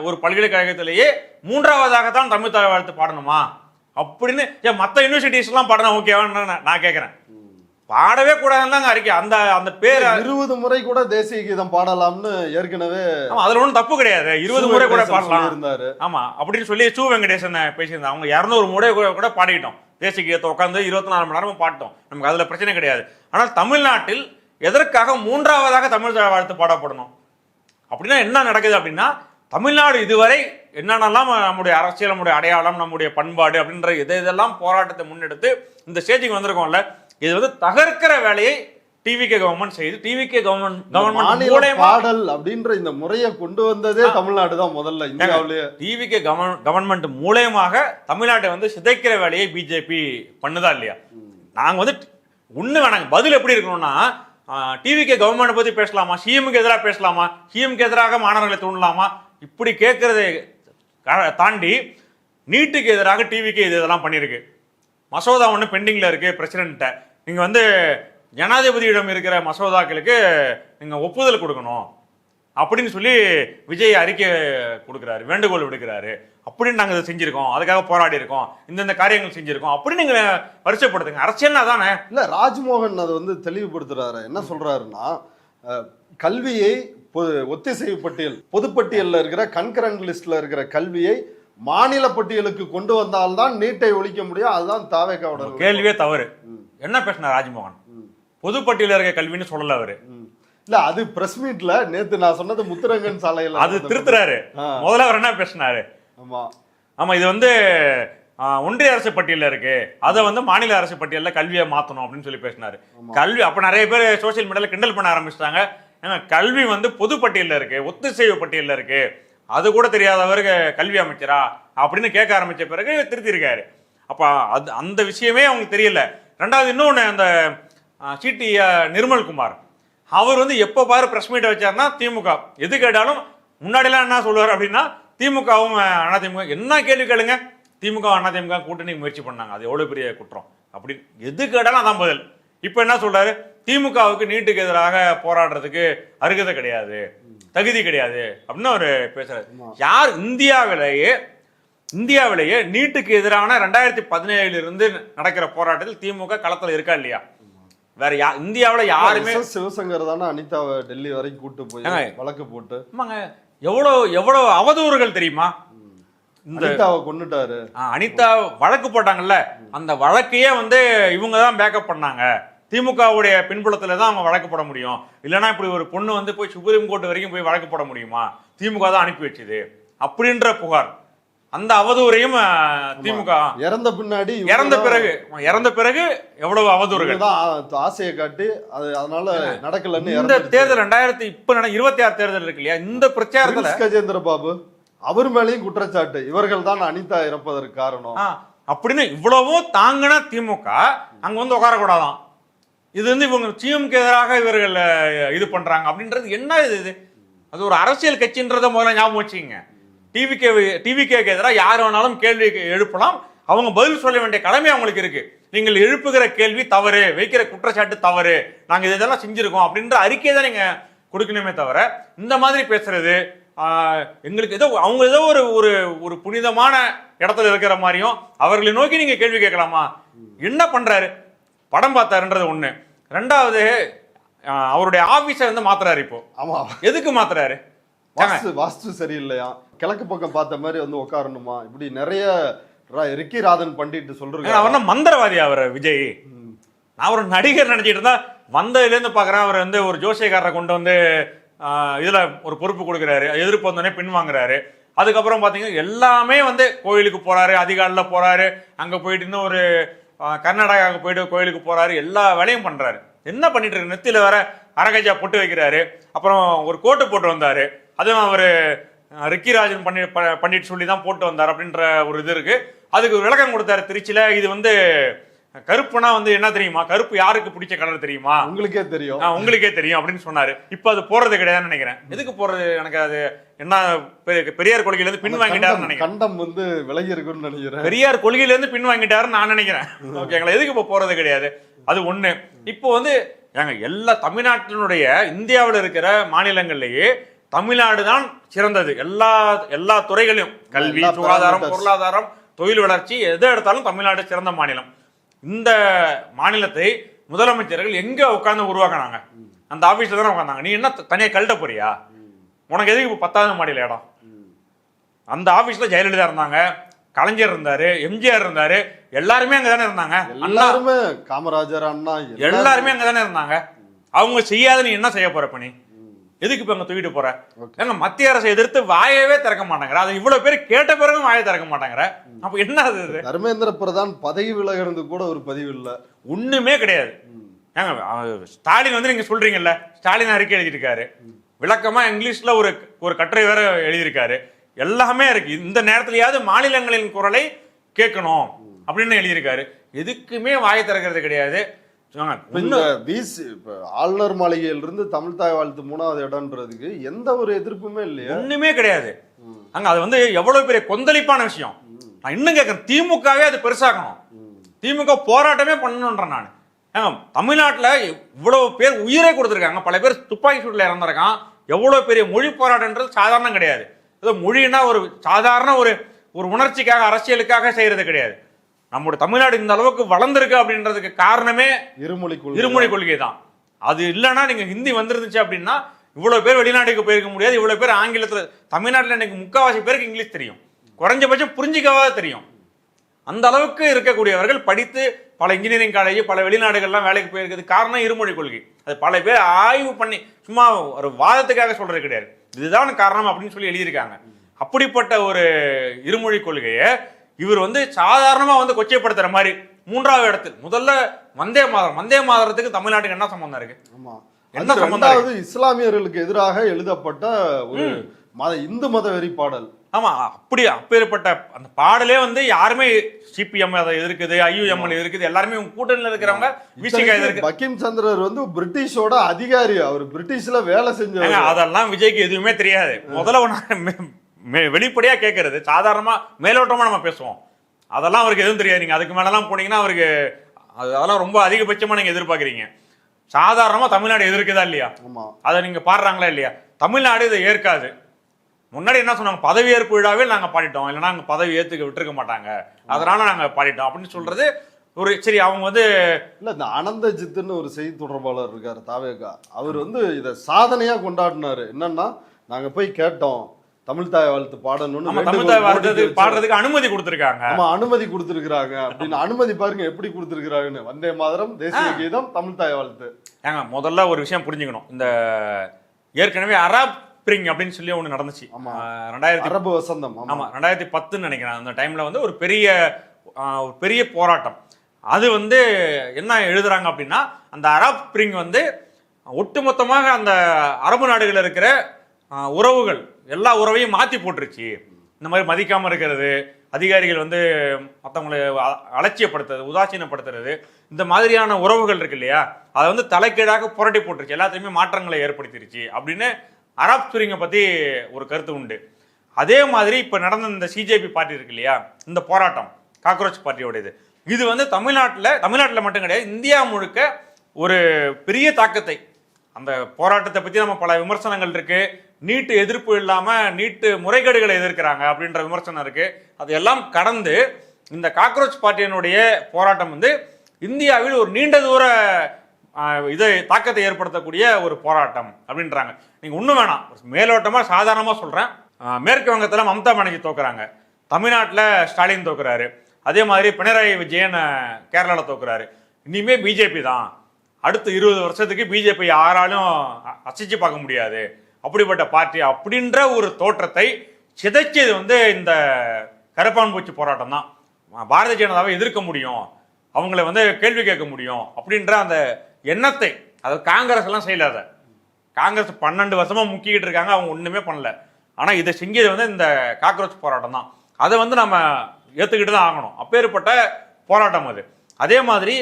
ஒரு பல்கலைக்கழகத்திலேயே 3வதாகத்தான் தமிழ் தாய் வாழ்த்து பாடணுமா அப்படின்னு மற்ற யூனிவர்சிட்டிஸ் எல்லாம் பாடணும் ஓகேவான்னு நான் கேட்கிறேன். பாடவே கூடாதுன்னு அறிக்கை. அந்த அந்த பேர் 20 முறை கூட தேசிய கீதம் பாடலாம்னு ஏற்கனவே, அதுல ஒன்றும் தப்பு கிடையாது, 20 முறை கூட பாடலாம் இருந்தாரு. ஆமா, அப்படின்னு சொல்லி சு வெங்கடேசன் பேசியிருந்தாங்க. அவங்க 200 முறை கூட பாடிட்டோம் தேசிய கீதத்தை, உட்காந்து 24 மணி நேரமும் பாட்டோம், நமக்கு அதுல பிரச்சனை கிடையாது. ஆனால் தமிழ்நாட்டில் எதற்காக 3வதாக தமிழ் வாழ்த்து பாடப்படணும்? அப்படின்னா என்ன நடக்குது அப்படின்னா, தமிழ்நாடு இதுவரை என்னென்னலாம் நம்முடைய அரசியல், நம்முடைய அடையாளம், நம்முடைய பண்பாடு அப்படின்ற இதெல்லாம் போராட்டத்தை முன்னெடுத்து இந்த ஸ்டேஜுக்கு வந்திருக்கோம்ல, இது வந்து தகர்க்கிற வேலையை டிவிகே கவர்மெண்ட் செய்து, டிவிகே கவர்மெண்ட் பாடல் அப்படின்ற இந்த முறையை கொண்டு வந்ததே தமிழ்நாடு தான் முதல்ல இந்தியாவிலேயே. டிவிகே கவர்மெண்ட் மூலமாக தமிழ்நாட்டை வந்து சிதைக்கிற வேலையை பிஜேபி பண்ணுதா இல்லையா? நாங்க வந்து ஒண்ணு வேணாங்க, பதில் எப்படி இருக்கணும்னா, டிவிகே கவர்மெண்ட் பத்தி பேசலாமா, சிஎம்க்கு எதிராக பேசலாமா, சிஎம்க்கு எதிராக மாணவர்களை தூண்டலாமா, இப்படி கேட்கறதை தாண்டி நீட்டுக்கு எதிராக டிவிக்கு இதெல்லாம் பண்ணியிருக்கு. மசோதா ஒன்று பெண்டிங்ல இருக்கு பிரசிடென்ட்ட, நீங்க வந்து ஜனாதிபதியிடம் இருக்கிற மசோதாக்களுக்கு நீங்க ஒப்புதல் கொடுக்கணும் அப்படின்னு சொல்லி விஜய் அறிக்கை கொடுக்குறாரு, வேண்டுகோள் விடுக்கிறாரு. அப்படின்னு நாங்க இதை செஞ்சிருக்கோம், அதுக்காக போராடி இருக்கோம், இந்த காரியங்கள் செஞ்சிருக்கோம் அப்படின்னு நீங்க வரிசைப்படுத்துங்க. அரசியல் தானே. இல்ல, ராஜ்மோகன் அதை வந்து தெளிவுபடுத்துறாரு. என்ன சொல்றாருன்னா, கல்வியை ஒத்திசைவு பட்டியல், பொதுப்பட்டியல்ல இருக்கிற கன்கரண்ட் லிஸ்ட்ல இருக்கிற கல்வியை மாநில பட்டியலுக்கு கொண்டு வந்தால்தான் நீட்டை ஒழிக்க முடியும். அதுதான் தாவேக்காவோட கேள்வியே தவறு. என்ன பேசினார் ராஜ்மோகன்? பொதுப்பட்டியல இருக்க கல்வின்னு சொல்லல அவரு. இல்ல, அது பிரஸ் மீட்ல நேத்து நான் சொன்னது முத்துரங்கன் சாலையில அது திருத்துறாரு. முதல்ல அவர் என்ன பேசினாரு? ஆமா, இது வந்து ஒன்றிய அரசு பட்டியல இருக்கு, அதை வந்து மாநில அரசு பட்டியல்ல கல்வியை மாத்தணும் அப்படின்னு சொல்லி பேசினாரு. கல்வி அப்ப நிறைய பேர் சோசியல் மீடியால கிண்டல் பண்ண ஆரம்பிச்சிட்டாங்க. கல்வி வந்து பொது பட்டியல்ல இருக்கு, ஒத்திசைவு பட்டியல்ல இருக்கு, அது கூட தெரியாதவருக்கு கல்வி அமைச்சரா அப்படின்னு கேட்க ஆரம்பிச்ச பிறகு திருத்திருக்காரு. அப்ப அது அந்த விஷயமே அவங்களுக்கு தெரியல. ரெண்டாவது இன்னொன்னு, அந்த சிடி நிர்மல்குமார் அவர் வந்து எப்ப பாரு பிரஸ் மீட் வச்சாருன்னா திமுக எது கேட்டாலும் முன்னாடிலாம் என்ன சொல்லுவார் அப்படின்னா, திமுகவும் அதிமுக என்ன கேள்வி கேளுங்க, திமுக அதிமுக கூட்டணி முயற்சி பண்ணாங்க, அது எவ்வளவு பெரிய குற்றம் அப்படின்னு எது கேட்டாலும் அதான் பதில். இப்ப என்ன சொல்றாரு, திமுகவுக்கு நீட்டுக்கு எதிராக போராடுறதுக்கு அருகதை கிடையாது, தகுதி கிடையாது அப்படின்னு அவரு பேசுறாரு. யார் இந்தியாவிலேயே நீட்டுக்கு எதிரான 2017 இருந்து நடக்கிற போராட்டத்தில் திமுக களத்துல இருக்கா இல்லையா? வேற இந்தியாவில யாருமே. சிவசங்கர் தானே அனிதாவை டெல்லி வரைக்கும் கூட்டு போய் வழக்கு போட்டு, எவ்வளவு அவதூறுகள் தெரியுமா? அனிதாவை கொன்னுட்டாரு. அனிதா வழக்கு போட்டாங்கல்ல, அந்த வழக்கையே வந்து இவங்க தான் பேக்கப் பண்ணாங்க. திமுகவுடைய பின்புலத்துல தான் அவங்க வழக்கு போட முடியும். இல்லைன்னா இப்படி ஒரு பொண்ணு வந்து போய் சுப்ரீம் கோர்ட் வரைக்கும் போய் வழக்கு போட முடியுமா? திமுக தான் அனுப்பி வச்சுது அப்படின்ற புகார். அந்த அவதூறையும் திமுக இறந்த பிறகு எவ்வளவு அவதூறுகள் ஆசையை காட்டி அதனால நடக்கலன்னு. இந்த தேர்தல் 2026 தேர்தல் இருக்கு இல்லையா, இந்த பிரச்சாரத்துல கஜேந்திர பாபு அவர் மேலேயும் குற்றச்சாட்டு, இவர்கள் தான் அனிதா இறப்பதற்கு காரணம் அப்படின்னு இவ்வளவும் தாங்கின திமுக அங்க வந்து உட்காரக்கூடாதான். இது வந்து இவங்க சிஎம்க்கு எதிராக இவர்கள் இது பண்றாங்க அப்படின்றது என்ன இது? அது ஒரு அரசியல் கட்சின்றத முதல்ல ஞாபகம் வச்சுக்கங்க. டிவிகேக்கு எதிராக யார் வேணாலும் கேள்வி எழுப்பலாம், அவங்க பதில் சொல்ல வேண்டிய கடமை அவங்களுக்கு இருக்கு. நீங்கள் எழுப்புகிற கேள்வி தவறு, வைக்கிற குற்றச்சாட்டு தவறு, நாங்க இதெல்லாம் செஞ்சிருக்கோம் அப்படின்ற அறிக்கையை தான் நீங்க கொடுக்கணுமே தவிர இந்த மாதிரி பேசுறது எங்களுக்கு ஏதோ அவங்க ஏதோ ஒரு ஒரு ஒரு புனிதமான இடத்துல இருக்கிற மாதிரியும் அவர்களை நோக்கி நீங்க கேள்வி கேட்கலாமா? என்ன பண்றாரு? படம் பார்த்தாருன்றது ஒண்ணு. ரெண்டாவது அவருடைய ஆபீஸை வந்து மாத்துறாரு. இப்போ ஆமா, எதுக்கு மாத்துறாரு? வாஸ்து சரியில்லையா, கிழக்கு பக்கம் பார்த்த மாதிரி வந்து உட்காரணுமா, இப்படி நிறைய ரிக்கி ராதன் பண்டிட் சொல்றாரு. அவர் மந்திரவாதி அவர் விஜய். நான் ஒரு நடிகர் நினைச்சிட்டு இருந்தா வந்ததுல இருந்து பாக்குறேன் அவர் வந்து ஒரு ஜோசியக்காரரை கொண்டு வந்து இதுல ஒரு பொறுப்பு கொடுக்குறாரு, எதிர்ப்பு வந்தோடனே பின் வாங்குறாரு. அதுக்கப்புறம் பாத்தீங்கன்னா எல்லாமே வந்து கோயிலுக்கு போறாரு, அதிகாலைல போறாரு, அங்க போயிட்டு இன்னும் ஒரு கர்நாடகாவுக்கு போயிட்டு கோயிலுக்கு போறாரு, எல்லா வேலையும் பண்றாரு. என்ன பண்ணிட்டு இருக்கு? நெத்தியில வேற அரகஜா பொட்டு வைக்கிறாரு. அப்புறம் ஒரு கோட்டு போட்டு வந்தாரு, அதுவும் அவரு ரிக்கி ராஜன் பண்டிட் சொல்லி தான் போட்டு வந்தார் அப்படின்ற ஒரு இது இருக்கு. அதுக்கு விளக்கம் கொடுத்தாரு திருச்சியில. இது வந்து கருப்புனா வந்து என்ன தெரியுமா, கருப்பு யாருக்கு பிடிச்ச கலர் தெரியுமா, உங்களுக்கே தெரியும், உங்களுக்கே தெரியும் அப்படின்னு சொன்னாரு. இப்ப அது போறது கிடையாதுன்னு நினைக்கிறேன். எதுக்கு போறது எனக்கு அது என்ன, பெரியார் கொள்கையில இருந்து பின் வாங்கிட்டாருன்னு நினைக்கிறேன். கண்டம் வந்து விலகி இருக்குன்னு நினைக்கிறேன். பெரியார் கொள்கையில இருந்து பின் வாங்கிட்டாருன்னு நான் நினைக்கிறேன். ஓகேங்களா? எதுக்கு இப்ப போறது கிடையாது, அது ஒண்ணு. இப்போ வந்து எல்லா தமிழ்நாட்டினுடைய இந்தியாவில் இருக்கிற மாநிலங்கள்லயே தமிழ்நாடு தான் சிறந்தது. எல்லா துறைகளையும், கல்வி, சுகாதாரம், பொருளாதாரம், தொழில் வளர்ச்சி, எதை எடுத்தாலும் தமிழ்நாடு சிறந்த மாநிலம். இந்த மாநிலத்தை முதலமைச்சர்கள் எங்க உட்கார்ந்து உருவாக்கினாங்க? அந்த ஆபீஸ்ல தானே உட்கார்ந்தாங்க. நீ என்ன தனியா கழட்ட போறியா? உனக்கு எதுக்கு 10வது மாடியில இடம்? அந்த ஆபீஸ்ல ஜெயலலிதா இருந்தாங்க, கலைஞர் இருந்தாரு, எம்ஜிஆர் இருந்தாரு, எல்லாருமே அங்கதானே இருந்தாங்க. எல்லாருமே காமராஜர், அண்ணா எல்லாருமே அங்கதானே இருந்தாங்க. அவங்க செய்யாத நீ என்ன செய்ய போற பணி? எதுக்கு இப்ப அங்க தூக்கிட்டு போற? ஏன்னா மத்திய அரசை எதிர்த்து வாயவே திறக்க மாட்டாங்க. அது இவ்வளவு பேர் கேட்ட பிறகும் வாயை திறக்க மாட்டாங்க. அப்ப என்ன அது? தர்மேந்திர பிரதான் பதவி விலகிறது கூட ஒரு பதிவு இல்ல, ஒண்ணுமே கிடையாது. ஸ்டாலின் வந்து நீங்க சொல்றீங்கல்ல, ஸ்டாலின் அறிக்கை எழுதியிருக்காரு, விளக்கமா இங்கிலீஷ்ல ஒரு கட்டுரை வேற எழுதியிருக்காரு, எல்லாமே இருக்கு. இந்த நேரத்திலேயாவது மாநிலங்களின் குரலை கேட்கணும் அப்படின்னு எழுதியிருக்காரு. எதுக்குமே வாயை திறக்கிறது கிடையாது. ஆளுநர் மாளிகையிலிருந்து தமிழ் தாய் வாழ்த்து 3வது இடம்ன்றதுக்கு எந்த ஒரு எதிர்ப்புமே இல்லையா? ஒண்ணுமே கிடையாது அங்க. அது வந்து எவ்வளவு பெரிய கொந்தளிப்பான விஷயம். நான் இன்னும் கேட்கிறேன், திமுகவே அது பெருசாகணும், திமுக போராட்டமே பண்ணணும்ன்றேன் நான். தமிழ்நாட்டுல இவ்வளவு பேர் உயிரை கொடுத்துருக்காங்க, பல பேர் துப்பாக்கி சூட்டில் இறந்துருக்கான். எவ்வளவு பெரிய மொழி போராட்டம்ன்றது சாதாரணம் கிடையாது. ஏதோ மொழின்னா ஒரு சாதாரண ஒரு உணர்ச்சிக்காக, அரசியலுக்காக செய்யறது கிடையாது. நம்முடைய தமிழ்நாடு இந்த அளவுக்கு வளர்ந்துருக்கு அப்படின்றதுக்கு காரணமே இருமொழி கொள்கை தான். அது இல்லைன்னா நீங்க ஹிந்தி வந்துருந்துச்சு அப்படின்னா இவ்வளவு பேர் வெளிநாட்டுக்கு போயிருக்க முடியாது. இவ்வளவு பேர் ஆங்கிலத்தில், தமிழ்நாட்டில் இன்னைக்கு 3/4 பேருக்கு இங்கிலீஷ் தெரியும், குறைஞ்சபட்சம் புரிஞ்சிக்கவா தெரியும். அந்த அளவுக்கு இருக்கக்கூடியவர்கள் படித்து பல இன்ஜினியரிங் காலேஜ், பல வெளிநாடுகள்லாம் வேலைக்கு போயிருக்கிறது காரணம் இருமொழி கொள்கை. அது பல பேர் ஆய்வு பண்ணி சும்மா ஒரு வாதத்துக்காக சொல்றது கிடையாது, இதுதான் காரணம் அப்படின்னு சொல்லி எழுதியிருக்காங்க. அப்படிப்பட்ட ஒரு இருமொழி கொள்கையை இவர் வந்து சாதாரணமா வந்து கொச்சைப்படுத்துற மாதிரி 3வது இடத்தில். முதல்ல வந்தே மாதரத்துக்கு தமிழ்நாட்டுக்கு என்ன சம்பந்தம் இருக்கு? என்ன சம்பந்தம்? இஸ்லாமியர்களுக்கு எதிராக எழுதப்பட்ட ஒரு இந்து மத வெறி பாடல். ஆமா, அப்பேற்பட்ட அந்த பாடலே வந்து யாருமே சிபிஎம் அதை எதிர்க்குது, ஐயுஎம்எல் எதிர்க்குது, எல்லாருமே கூட்டணியில் இருக்கிறவங்க விசிகா எதிர்க்கு. பக்கிம் சந்திரர் வந்து பிரிட்டிஷோட அதிகாரி, அவர் பிரிட்டிஷ்ல வேலை செஞ்சாங்க. அதெல்லாம் விஜய்க்கு எதுவுமே தெரியாது. முதல்ல வெளிப்படையா கேட்கறது, சாதாரணமா மேலோட்டமா நம்ம பேசுவோம், அதெல்லாம் அவருக்கு எதுவும் தெரியாது. நீங்க அதுக்கு மேலலாம் போனீங்கன்னா அவருக்கு அதெல்லாம் ரொம்ப அதிகபட்சமா நீங்க எதிர்பார்க்குறீங்க. சாதாரணமா தமிழ்நாடு எதிர்க்குதா இல்லையா? அதை நீங்க பாடுறாங்களா இல்லையா? தமிழ்நாடு இதை ஏற்காது. முன்னாடி என்ன சொன்னாங்க, பதவியேற்பு விழாவில் நாங்க பாடிட்டோம், இல்லைன்னா அங்க பதவி ஏத்துக்க விட்டுருக்க மாட்டாங்க, அதனால நாங்க பாடிட்டோம் அப்படின்னு சொல்றது ஒரு சரி. அவங்க வந்து இல்ல, இந்த அனந்தஜித்துன்னு ஒரு செய்தி தொடர்பாளர் இருக்காரு தாவேகா, அவர் வந்து இதை சாதனையா கொண்டாடினாரு. என்னன்னா, நாங்க போய் கேட்டோம் தமிழ் தாய் வாழ்த்து பாடணும்னு, தமிழ் தாய் வாழ்த்து பாடுறதுக்கு அனுமதி கொடுத்திருக்காங்க. ஆமா, அனுமதி கொடுத்திருக்காங்க அப்படின்னு. அனுமதி பாருங்க எப்படி கொடுத்திருக்காங்கன்னு. வந்தே மாதரம், தேசிய கீதம், தமிழ் தாய் வாழ்த்து. ஏங்க முதல்ல ஒரு விஷயம் புரிஞ்சுக்கணும். இந்த ஏற்கனவே அரப் ஸ்பிரிங் அப்படின்னு சொல்லி ஒண்ணு நடந்துச்சு, 2000 அரபு வசந்தம். ஆமா, 2010 நினைக்கிறேன். அந்த டைம்ல வந்து ஒரு பெரிய போராட்டம். அது வந்து என்ன எழுதுறாங்க அப்படின்னா, அந்த அரப் ஸ்பிரிங் வந்து ஒட்டுமொத்தமாக அந்த அரபு நாடுகள் இருக்கிற உறவுகள் எல்லா உறவையும் மாத்தி போட்டுருச்சு. இந்த மாதிரி மதிக்காம இருக்கிறது, அதிகாரிகள் வந்து மற்றவங்களை அலட்சியப்படுத்துறது, உதாசீனப்படுத்துறது, இந்த மாதிரியான உறவுகள் இருக்கு இல்லையா, அதை வந்து தலைக்கீழாக புரட்டி போட்டுருச்சு, எல்லாத்தையுமே மாற்றங்களை ஏற்படுத்திருச்சு அப்படின்னு அராப் ஸ்ப்ரிங்கை பற்றி ஒரு கருத்து உண்டு. அதே மாதிரி இப்போ நடந்த இந்த சிஜேபி பார்ட்டி இருக்கு இல்லையா, இந்த போராட்டம் காக்ரோச் பார்ட்டியோடையது, இது வந்து தமிழ்நாட்டில் மட்டும் கிடையாது, இந்தியா முழுக்க ஒரு பெரிய தாக்கத்தை, அந்த போராட்டத்தை பற்றி நம்ம பல விமர்சனங்கள் இருக்கு. நீட்டு எதிர்ப்பு இல்லாமல் நீட்டு முறைகேடுகளை எதிர்க்கிறாங்க அப்படின்ற விமர்சனம் இருக்கு. அதையெல்லாம் கடந்து இந்த காக்ரோச் பார்ட்டியினுடைய போராட்டம் வந்து இந்தியாவில் ஒரு நீண்ட தூர இதை தாக்கத்தை ஏற்படுத்தக்கூடிய ஒரு போராட்டம் அப்படின்றாங்க. நீங்கள் ஒன்றும் வேணாம், மேலோட்டமாக சாதாரணமாக சொல்கிறேன். மேற்கு வங்கத்தில் மம்தா பானர்ஜி தோக்குறாங்க, தமிழ்நாட்டில் ஸ்டாலின் தோக்குறாரு, அதே மாதிரி பினராயி விஜயன் கேரளாவில் தோக்குறாரு. இனிமே பிஜேபி தான், அடுத்த 20 வருஷத்துக்கு பிஜேபி யாராலும் அசைச்சு பார்க்க முடியாது அப்படிப்பட்ட பார்ட்டி அப்படின்ற ஒரு தோற்றத்தை சிதைச்சது வந்து இந்த கருப்பான் பூச்சி போராட்டம் தான். பாரதிய ஜனதாவை எதிர்க்க முடியும், அவங்களை வந்து கேள்வி கேட்க முடியும் அப்படின்ற அந்த எண்ணத்தை, அது காங்கிரஸ் எல்லாம் செய்யலாத. காங்கிரஸ் 12 வருஷமா முக்கிக்கிட்டு இருக்காங்க, அவங்க ஒண்ணுமே பண்ணல. ஆனா இதை செஞ்சது வந்து இந்த காக்ரோச் போராட்டம் தான். அதை வந்து நம்ம ஏத்துக்கிட்டு தான் ஆகணும், அப்பேற்பட்ட போராட்டம் அது. அதே மாதிரி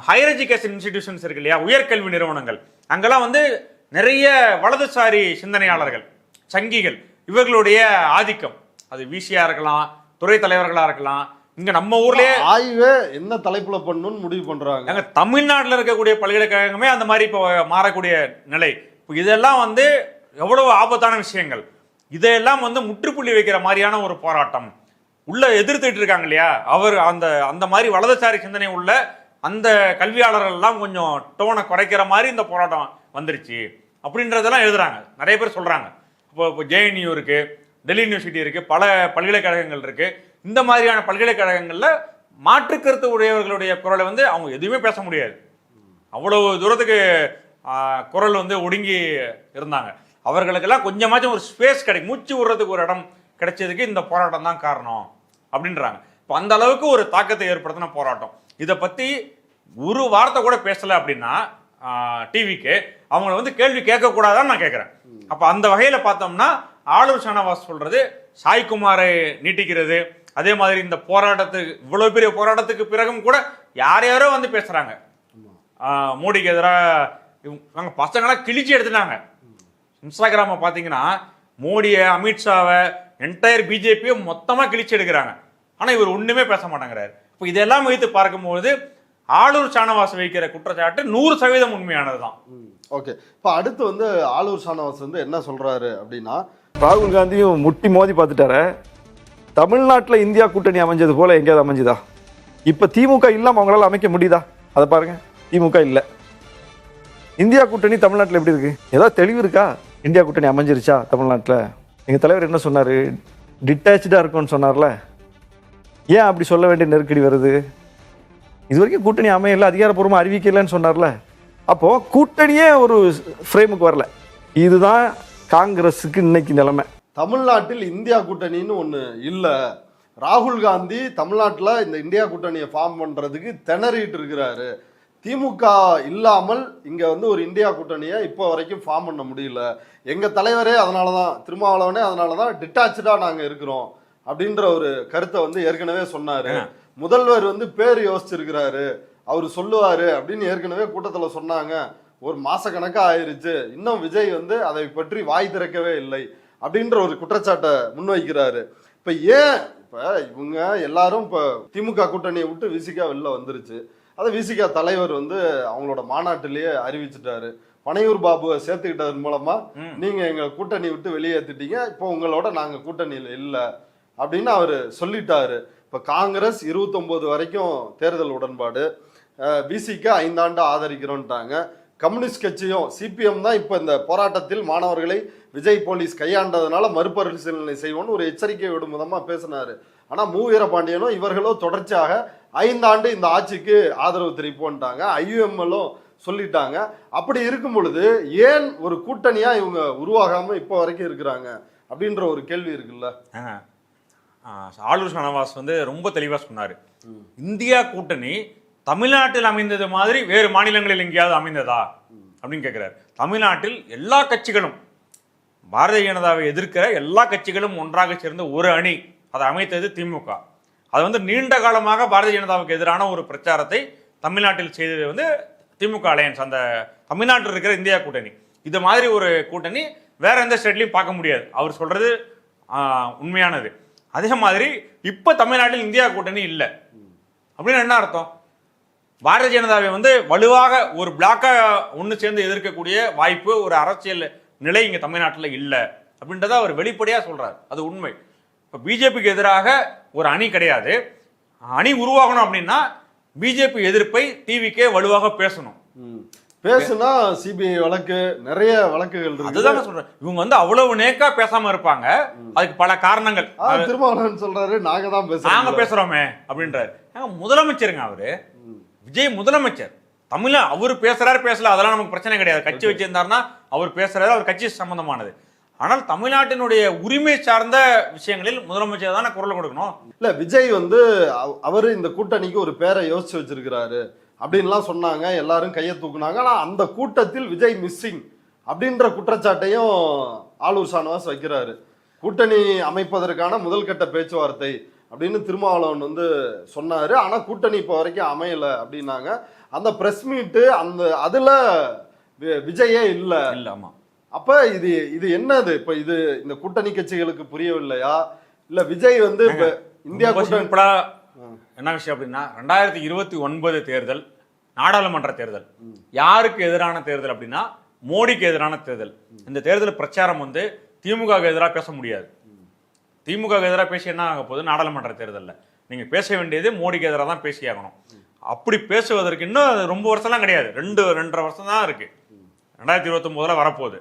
ஹையர் எஜுகேஷன் இன்ஸ்டிடியூஷன்ஸ் இருக்கு இல்லையா, உயர்கல்வி நிறுவனங்கள், அங்கெல்லாம் வந்து நிறைய வலதுசாரி சிந்தனையாளர்கள், சங்கிகள், இவர்களுடைய ஆதிக்கம், அது விசியா இருக்கலாம், துறை தலைவர்களா இருக்கலாம். இங்க நம்ம ஊர்லயே ஆய்வே என்ன தலைப்புல பண்ணணும்னு முடிவு பண்றாங்க. அங்க தமிழ்நாட்டில் இருக்கக்கூடிய பல்கலைக்கழகமே அந்த மாதிரி இப்போ மாறக்கூடிய நிலை. இப்போ இதெல்லாம் வந்து எவ்வளவு ஆபத்தான விஷயங்கள். இதையெல்லாம் வந்து முற்றுப்புள்ளி வைக்கிற மாதிரியான ஒரு போராட்டம் உள்ள எதிர்த்துட்டு இருக்காங்க இல்லையா, அவர் அந்த மாதிரி வலதுசாரி சிந்தனை உள்ள அந்த கல்வியாளர்கள் எல்லாம் கொஞ்சம் டோனை குறைக்கிற மாதிரி இந்த போராட்டம் வந்துருச்சு அப்படின்றதெல்லாம் எழுதுறாங்க, நிறைய பேர் சொல்றாங்க. இப்போ ஜேஎன்யூ இருக்கு, டெல்லி யூனிவர்சிட்டி இருக்கு, பல பல்கலைக்கழகங்கள் இருக்கு. இந்த மாதிரியான பல்கலைக்கழகங்கள்ல மாற்று கருத்து உடையவர்களுடைய குரலை வந்து அவங்க எதுவுமே பேச முடியாது, அவ்வளவு தூரத்துக்கு குரல் வந்து ஒடுங்கி இருந்தாங்க. அவர்களுக்கெல்லாம் கொஞ்சமாச்சும் ஒரு ஸ்பேஸ் கிடைக்கும், மூச்சு விடுறதுக்கு ஒரு இடம் கிடைச்சதுக்கு இந்த போராட்டம் தான் காரணம் அப்படின்றாங்க. இப்போ அந்த அளவுக்கு ஒரு தாக்கத்தை ஏற்படுத்தின போராட்டம். இதை பத்தி ஒரு வார்த்தை கூட பேசல அப்படின்னா டிவிக்கு அவங்கள வந்து கேள்வி கேட்கக்கூடாதான்னு நான் கேட்குறேன். அப்போ அந்த வகையில் பார்த்தோம்னா ஆளுர் ஷானவாஸ் சொல்றது சாய்குமாரை நீட்டிக்கிறது, அதே மாதிரி இந்த போராட்டத்துக்கு, இவ்வளவு பெரிய போராட்டத்துக்கு பிறகும் கூட யார் யாரோ வந்து பேசுறாங்க மோடிக்கு எதிராக, பசங்களாம் கிழிச்சு எடுத்துட்டாங்க. இன்ஸ்டாகிராமை பார்த்தீங்கன்னா மோடியை, அமித்ஷாவை, என்டையர் பிஜேபியை மொத்தமாக கிழிச்சு எடுக்கிறாங்க. ஆனால் இவர் ஒன்றுமே பேச மாட்டேங்கிறாரு. இப்போ இதெல்லாம் வைத்து பார்க்கும்போது ஆளூர் ஷானவாஸ் வைக்கிற குற்றச்சாட்டு 100% உண்மையானது தான். ஓகே, இப்போ அடுத்து வந்து ஆளூர் ஷானவாஸ் வந்து என்ன சொல்றாரு அப்படின்னா, ராகுல் காந்தியும் முட்டி மோதி பார்த்துட்டாரு. தமிழ்நாட்டில் இந்தியா கூட்டணி அமைஞ்சது போல எங்கேயாவது அமைஞ்சுதா? இப்போ திமுக இல்லாமல் அவங்களால அமைக்க முடியுதா? அதை பாருங்க, திமுக இல்லை, இந்தியா கூட்டணி தமிழ்நாட்டில் எப்படி இருக்கு? ஏதாவது தெளிவு இருக்கா? இந்தியா கூட்டணி அமைஞ்சிருச்சா தமிழ்நாட்டில்? எங்கள் தலைவர் என்ன சொன்னார்? டிட்டாச்சாக இருக்கும்னு சொன்னார்ல. ஏன் அப்படி சொல்ல வேண்டிய நெருக்கடி வருது? இது வரைக்கும் கூட்டணி அமையல, அதிகாரப்பூர்வமாக அறிவிக்கலன்னு சொன்னார்ல. அப்போது கூட்டணியே ஒரு ஃப்ரேமுக்கு வரல. இதுதான் காங்கிரஸுக்கு இன்னைக்கு நிலைமை. தமிழ்நாட்டில் இந்தியா கூட்டணின்னு ஒன்று இல்லை. ராகுல் காந்தி தமிழ்நாட்டில் இந்த இந்தியா கூட்டணியை ஃபார்ம் பண்ணுறதுக்கு திணறிட்டு இருக்கிறாரு. திமுக இல்லாமல் இங்கே வந்து ஒரு இந்தியா கூட்டணியை இப்போ வரைக்கும் ஃபார்ம் பண்ண முடியல. எங்கள் தலைவரே அதனால தான், திருமாவளவனே அதனால தான் டிட்டாச்சாக நாங்கள் இருக்கிறோம் அப்படின்ற ஒரு கருத்தை வந்து ஏற்கனவே சொன்னார். முதல்வர் வந்து பேர் யோசிச்சிருக்கிறாரு, அவர் சொல்லுவார் அப்படின்னு ஏற்கனவே கூட்டத்தில் சொன்னாங்க. ஒரு மாசக்கணக்காக ஆயிருச்சு, இன்னும் விஜய் வந்து அதை பற்றி வாய் திறக்கவே இல்லை அப்படின்ற ஒரு குற்றச்சாட்டை முன்வைக்கிறாரு. இப்போ ஏன் இப்போ இவங்க எல்லாரும் இப்போ திமுக கூட்டணியை விட்டு விசிகா வெளில வந்துருச்சு. அதை விசிகா தலைவர் வந்து அவங்களோட மாநாட்டிலேயே அறிவிச்சிட்டாரு. பனையூர் பாபுவை சேர்த்துக்கிட்டதன் மூலமா நீங்க எங்க கூட்டணி விட்டு வெளியேற்றிட்டீங்க, இப்போ உங்களோட நாங்க கூட்டணியில் இல்லை அப்படின்னு அவர் சொல்லிட்டாரு. இப்போ காங்கிரஸ் 29 வரைக்கும் தேர்தல் உடன்பாடு, விசிகா 5 ஆண்டு ஆதரிக்கிறோன்ட்டாங்க. கம்யூனிஸ்ட் கட்சியும் சிபிஎம் தான் இப்போ இந்த போராட்டத்தில் மாணவர்களை விஜய் போலீஸ் கையாண்டதுனால மறுபரிசீலனை செய்வோம்னு ஒரு எச்சரிக்கை விடும் விதமாக பேசினாரு. ஆனால் மு வீரபாண்டியனும் இவர்களோ தொடர்ச்சியாக 5 ஆண்டு இந்த ஆட்சிக்கு ஆதரவு தெரிவிப்போன்ட்டாங்க. ஐயுஎம்எல்லும் சொல்லிட்டாங்க. அப்படி இருக்கும் பொழுது ஏன் ஒரு கூட்டணியா இவங்க உருவாகாம இப்போ வரைக்கும் இருக்கிறாங்க அப்படின்ற ஒரு கேள்வி இருக்குல்ல. ஆளூர் ஷானவாஸ் வந்து ரொம்ப தெளிவாக சொன்னார். இந்தியா கூட்டணி தமிழ்நாட்டில் அமைந்தது மாதிரி வேறு மாநிலங்களில் எங்கேயாவது அமைந்ததா அப்படின்னு கேட்கிறார். தமிழ்நாட்டில் எல்லா கட்சிகளும், பாரதிய ஜனதாவை எதிர்க்கிற எல்லா கட்சிகளும் ஒன்றாக சேர்ந்த ஒரு அணி அதை அமைத்தது திமுக. அது வந்து நீண்ட காலமாக பாரதிய ஜனதாவுக்கு எதிரான ஒரு பிரச்சாரத்தை தமிழ்நாட்டில் செய்தது வந்து திமுக அலையன்ஸ், அந்த தமிழ்நாட்டில் இருக்கிற இந்தியா கூட்டணி. இது மாதிரி ஒரு கூட்டணி வேற எந்த ஸ்டேட்லையும் பார்க்க முடியாது. அவர் சொல்றது உண்மையானது. அதே மாதிரி இப்ப தமிழ்நாட்டில் இந்தியா கூட்டணி இல்லை அப்படின்னு என்ன அர்த்தம்? பாரதிய ஜனதாவை வந்து வலுவாக ஒரு பிளாக்கா ஒன்று சேர்ந்து எதிர்க்கக்கூடிய வாய்ப்பு, ஒரு அரசியல் நிலை இங்க தமிழ்நாட்டில் இல்லை அப்படின்றத அவர் வெளிப்படையா சொல்றாரு. அது உண்மை. இப்ப பிஜேபிக்கு எதிராக ஒரு அணி கிடையாது. அணி உருவாகணும் அப்படின்னா பிஜேபி எதிர்ப்பை டிவிக்கே வலுவாக பேசணும். பேசுனா சிபிஐ வழக்கு, நிறைய வழக்குகள் இருக்கு. அதுதான் சொல்றேன். இவங்க வந்து அவ்வளவு நேக்கா பேசாம இருப்பாங்க. அதுக்கு பல காரணங்கள். திருமாவளவன் சொல்றாரு, நாங்க பேசுறோமே அப்படின்றாரு. முதலமைச்சருங்க அவரு, விஜய் முதலமைச்சர். தமிழ்ல அவரு பேசுறாரு பேசல அதெல்லாம் நமக்கு பிரச்சனை கிடையாது. கட்சி வச்சிருந்தாருன்னா அவர் பேசுறாரு, அவர் கட்சி சம்பந்தமானது. ஆனால் தமிழ்நாட்டினுடைய உரிமை சார்ந்த விஷயங்களில் முதலமைச்சர் தானே குரல் கொடுக்கணும். இல்ல, விஜய் வந்து அவரு இந்த கூட்டணிக்கு ஒரு பேரை யோசிச்சு வச்சிருக்கிறாரு அப்படின்லாம் சொன்னாங்க. எல்லாரும் கையை தூக்குனாங்க. ஆனா அந்த கூட்டத்தில் விஜய் மிஸ்ஸிங் அப்படின்ற குற்றச்சாட்டையும் ஆளூர் ஷானவாஸ் வைக்கிறாரு. கூட்டணி அமைப்பதற்கான முதல் கட்ட பேச்சுவார்த்தை அப்படின்னு திருமாவளவன் வந்து சொன்னாரு. ஆனா கூட்டணி இப்போ வரைக்கும் அமையல அப்படின்னாங்க. அந்த பிரஸ் மீட்டு அதுல விஜயே இல்ல. ஆமா. அப்ப இது என்னது? இப்ப இது இந்த கூட்டணி கட்சிகளுக்கு புரியவில்லையா? இல்ல விஜய் வந்து இந்தியா கூட்டணி என்ன விஷயம் அப்படின்னா, 2029 தேர்தல் நாடாளுமன்ற தேர்தல். யாருக்கு எதிரான தேர்தல் அப்படின்னா மோடிக்கு எதிரான தேர்தல். இந்த தேர்தல் பிரச்சாரம் வந்து திமுக எதிராக பேச முடியாது. திமுக எதிராக பேசி என்ன ஆக போகுது? நாடாளுமன்ற தேர்தலில் நீங்க பேச வேண்டியது மோடிக்கு எதிராக தான் பேசியாகணும். அப்படி பேசுவதற்கு இன்னும் ரொம்ப வருஷம்லாம் கிடையாது, 2-2.5 வருஷம் தான் இருக்கு. 2029 வரப்போகுது.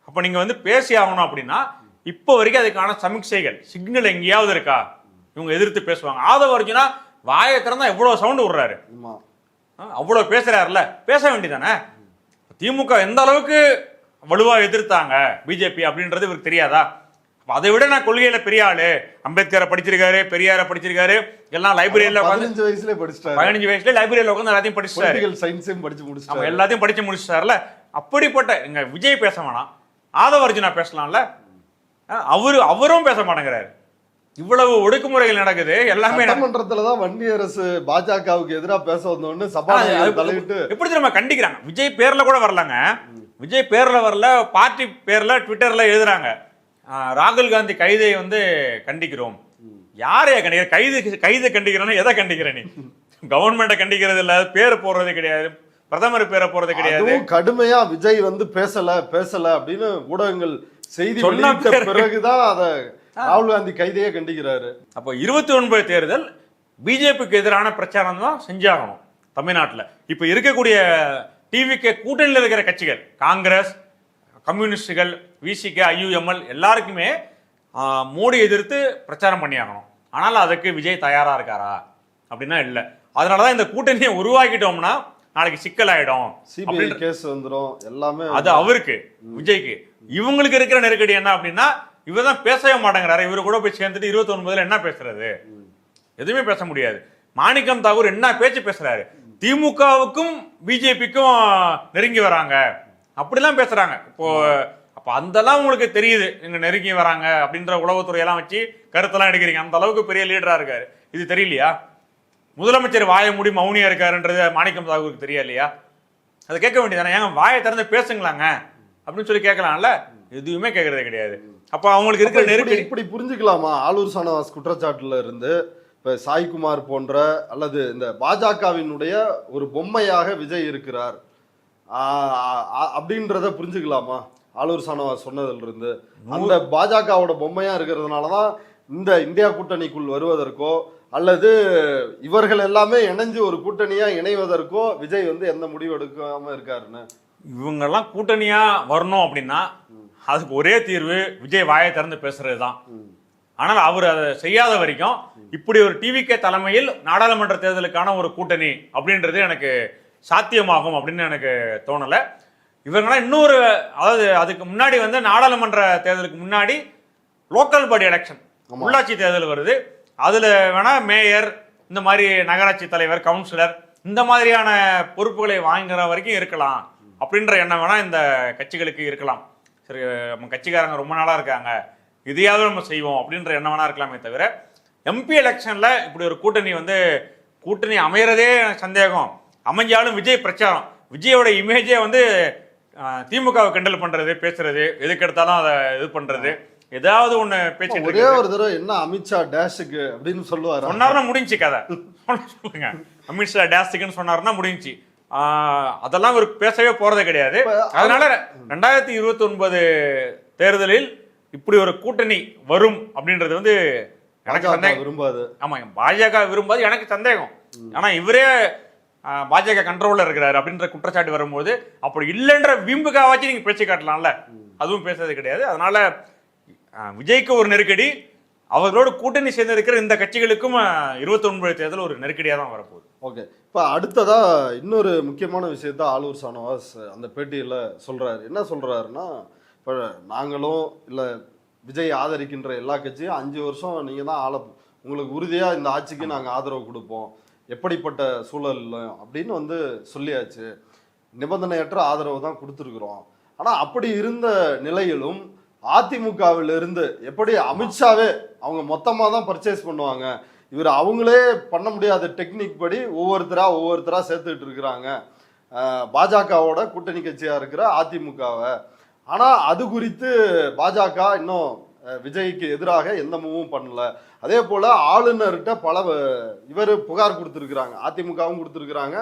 அப்ப நீங்க வந்து பேசி ஆகணும் அப்படின்னா இப்போ வரைக்கும் அதுக்கான சமீட்சைகள் சிக்னல் எங்கேயாவது இருக்கா? இவங்க எதிர்த்து பேசுவாங்க. ஆதவ அர்ஜுனா வாயை திறந்தா எவ்வளவு சவுண்ட் விடுறாரு, அவ்வளவு பேசுறாருல, பேச வேண்டியதானே. திமுக எந்த அளவுக்கு வலுவா எதிர்த்தாங்க பிஜேபி அப்படின்றது இவருக்கு தெரியாதா? அதை விட நான் கொள்கையில பெரிய ஆளு, அம்பேத்கரை படிச்சிருக்காரு, பெரியார படிச்சிருக்காரு, எல்லாம் லைப்ரரியில 15 வயசுல லைப்ரரியில உட்காந்து எல்லாத்தையும் படிச்சுட்டாரு, எல்லாத்தையும் படிச்சு முடிச்சிட்டாருல. அப்படிப்பட்ட இங்க விஜய் பேச வேணாம், ஆதவ அர்ஜுனா பேசலாம்ல. அவரும் பேச மாட்டேங்கிறாரு. இவ்வளவு ஒடுக்குமுறைகள் நடக்குது. எல்லாமே சட்டமன்றத்துலதான் வன்னியரசு பாஜகவுக்கு எதிராக பேச வந்தோன்னு சபாநாயகர் தலையிட்டு எப்படி திரும்ப கண்டிக்கிறாங்க. விஜய் பேர்ல கூட வரலங்க, விஜய் பேர்ல வரல, பார்ட்டி பேர்ல ட்விட்டர்ல எழுதுறாங்க ராகுல் காந்தி கைதை வந்து கண்டிக்கிறோம். யாரையா கண்டிக்கிற? கைது கண்டிக்கிறோன்னு எதை கண்டிக்கிற நீ? கவர்மெண்ட்டை கண்டிக்கிறது இல்ல, பேர் போடுறது கிடையாது, பிரதமர் பேரை போறது கிடையாது. கடுமையா விஜய் வந்து பேசல அப்படின்னு ஊடகங்கள் செய்தி வெளியிட்ட பிறகுதான் அத ராகுல் காந்தி கைதையே கண்டிக்கிறாரு. அப்போ 29 தேர்தல் பிஜேபிக்கு எதிரான பிரச்சாரம் தான் செஞ்சாகணும் தமிழ்நாட்டில். இப்ப இருக்கக்கூடிய டிவிக்கு கூட்டணியில் இருக்கிற கட்சிகள், காங்கிரஸ், கம்யூனிஸ்டுகள், விசிகே, ஐயுஎம்எல் எல்லாருக்குமே மோடி எதிர்த்து பிரச்சாரம் பண்ணியாகணும். ஆனால் அதுக்கு விஜய் தயாரா இருக்காரா அப்படின்னா இல்லை. அதனாலதான் இந்த கூட்டணியை உருவாக்கிட்டோம்னா நாளைக்கு சிக்கல் ஆயிடும், சிபிஐ கேஸ் வந்துடும், எல்லாமே அது அவருக்கு விஜய்க்கு. இவங்களுக்கு இருக்கிற நெருக்கடி என்ன அப்படின்னா இவர் தான் பேசவே மாட்டேங்கிறாரு. இவரு கூட போய் சேர்ந்துட்டு 29 என்ன பேசுறது? எதுவுமே பேச முடியாது. மாணிக்கம் தாகூர் என்ன பேச்சு பேசுறாரு? திமுகவுக்கும் பிஜேபிக்கும் நெருங்கி வராங்க அப்படிலாம் பேசுறாங்க. இப்போ அப்ப அதெல்லாம் உங்களுக்கு தெரியுது, இங்க நெருங்கி வராங்க அப்படின்ற உளவுத்துறையெல்லாம் வச்சு கருத்தெல்லாம் எடுக்கிறீங்க. அந்த அளவுக்கு பெரிய லீடரா இருக்காரு. இது தெரியலையா? முதலமைச்சர் வாயை மூடி மௌனியா இருக்காருன்றது மாணிக்கம் தாகூருக்கு தெரியல இல்லையா? அதை கேட்க வேண்டியதானே? ஏங்க வாயை திறந்து பேசுங்களாங்க அப்படின்னு சொல்லி கேட்கலாம்ல. எதுவுமே கேட்கறதே கிடையாது. அப்ப அவங்களுக்கு இருக்கிற நெருக்கடி இப்படி புரிஞ்சுக்கலாமா? ஆளூர் ஷானவாஸ் குற்றச்சாட்டுல இருந்து இப்ப சாய்குமார் போன்ற அல்லது இந்த பாஜகவினுடைய ஒரு பொம்மையாக விஜய் இருக்கிறார் அப்படின்றத புரிஞ்சுக்கலாமா? ஆளூர் ஷானவாஸ் சொன்னதுல இருந்து அந்த பாஜகவோட பொம்மையா இருக்கிறதுனாலதான் இந்த இந்தியா கூட்டணிக்குள் வருவதற்கோ அல்லது இவர்கள் எல்லாமே இணைஞ்சு ஒரு கூட்டணியா இணைவதற்கோ விஜய் வந்து எந்த முடிவு எடுக்காம இருக்காருன்னு. இவங்கெல்லாம் கூட்டணியா வரணும் அப்படின்னா அதுக்கு ஒரே தீர்வு விஜய் வாயை திறந்து பேசுறதுதான். ஆனால் அவர் அதை செய்யாத வரைக்கும் இப்படி ஒரு டிவிகே தலைமையில் நாடாளுமன்ற தேர்தலுக்கான ஒரு கூட்டணி அப்படின்றது எனக்கு சாத்தியமாகும் அப்படின்னு எனக்கு தோணல. இவங்கெல்லாம் இன்னொரு, அதாவது அதுக்கு முன்னாடி வந்து நாடாளுமன்ற தேர்தலுக்கு முன்னாடி லோக்கல் பாடி எலெக்ஷன், உள்ளாட்சி தேர்தல் வருது. அதுல வேணா மேயர், இந்த மாதிரி நகராட்சி தலைவர், கவுன்சிலர், இந்த மாதிரியான பொறுப்புகளை வாங்குற வரைக்கும் இருக்கலாம் அப்படின்ற எண்ணம் வேணா இந்த கட்சிகளுக்கு இருக்கலாம். சரி, நம்ம கட்சிக்காரங்க ரொம்ப நாளா இருக்காங்க, இதையாவது நம்ம செய்வோம் அப்படின்ற எண்ணம் வேணா இருக்கலாமே தவிர எம்பி எலெக்ஷன்ல இப்படி ஒரு கூட்டணி அமையறதே எனக்கு சந்தேகம். அமைஞ்சாலும் விஜய் பிரச்சாரம், விஜயோட இமேஜே வந்து திமுகவை கிண்டல் பண்றது, பேசுறது, எதுக்கு எடுத்தாலும் அதை இது பண்றது, ஏதாவது ஒண்ணு பேச்சு. ஒரே ஒரு தடவை என்ன அமித்ஷா டேஷுக்கு அப்படின்னு சொல்லுவாரு, சொன்னாருன்னா முடிஞ்சு கதை. சொல்லுங்க, அமித்ஷா டேஷுக்குன்னு சொன்னாருன்னா முடிஞ்சு. அதெல்லாம் ஒரு பேசவே போறதே கிடையாது. அதனால 2029 தேர்தலில் இப்படி ஒரு கூட்டணி வரும் அப்படின்றது வந்து எனக்கு சந்தேகம். விரும்பாது. ஆமா, பாஜக விரும்பாது, எனக்கு சந்தேகம். ஆனா இவரே பாஜக கண்ட்ரோல்ல இருக்கிறாரு அப்படின்ற குற்றச்சாட்டு வரும்போது அப்படி இல்லைன்ற விம்புக்காவாச்சும் நீங்க பேச்சு காட்டலாம்ல, அதுவும் பேசுறது கிடையாது. அதனால விஜய்க்கு ஒரு நெருக்கடி, அவர்களோடு கூட்டணி சேர்ந்து இருக்கிற இந்த கட்சிகளுக்கும் 29 தேர்தல் ஒரு நெருக்கடியா தான் வரப்போகுது. ஓகே, இப்போ அடுத்ததா இன்னொரு முக்கியமான விஷயத்த ஆலூர் ஷானவாஸ் அந்த பேட்டியில் சொல்றாரு. என்ன சொல்றாருன்னா, இப்போ நாங்களும் இல்லை விஜய் ஆதரிக்கின்ற எல்லா கட்சியும் 5 வருஷம் நீங்கள் தான் உங்களுக்கு உறுதியாக இந்த ஆட்சிக்கு நாங்கள் ஆதரவு கொடுப்போம், எப்படிப்பட்ட சூழல் அப்படின்னு வந்து சொல்லியாச்சு, நிபந்தனையற்ற ஆதரவு தான் கொடுத்துருக்குறோம். ஆனால் அப்படி இருந்த நிலையிலும் அதிமுகவிலிருந்து எப்படி அமித்ஷாவே அவங்க மொத்தமாக தான் பர்ச்சேஸ் பண்ணுவாங்க, இவர் அவங்களே பண்ண முடியாத டெக்னிக் படி ஒவ்வொருத்தரா சேர்த்துட்டு இருக்கிறாங்க பாஜகவோட கூட்டணி கட்சியா இருக்கிற அதிமுகவை. ஆனா அது குறித்து பாஜக இன்னும் விஜய்க்கு எதிராக எந்த மூவும் பண்ணல. அதே போல ஆளுநர்கிட்ட இவர் புகார் கொடுத்திருக்கிறாங்க, அதிமுகவும் கொடுத்திருக்கிறாங்க,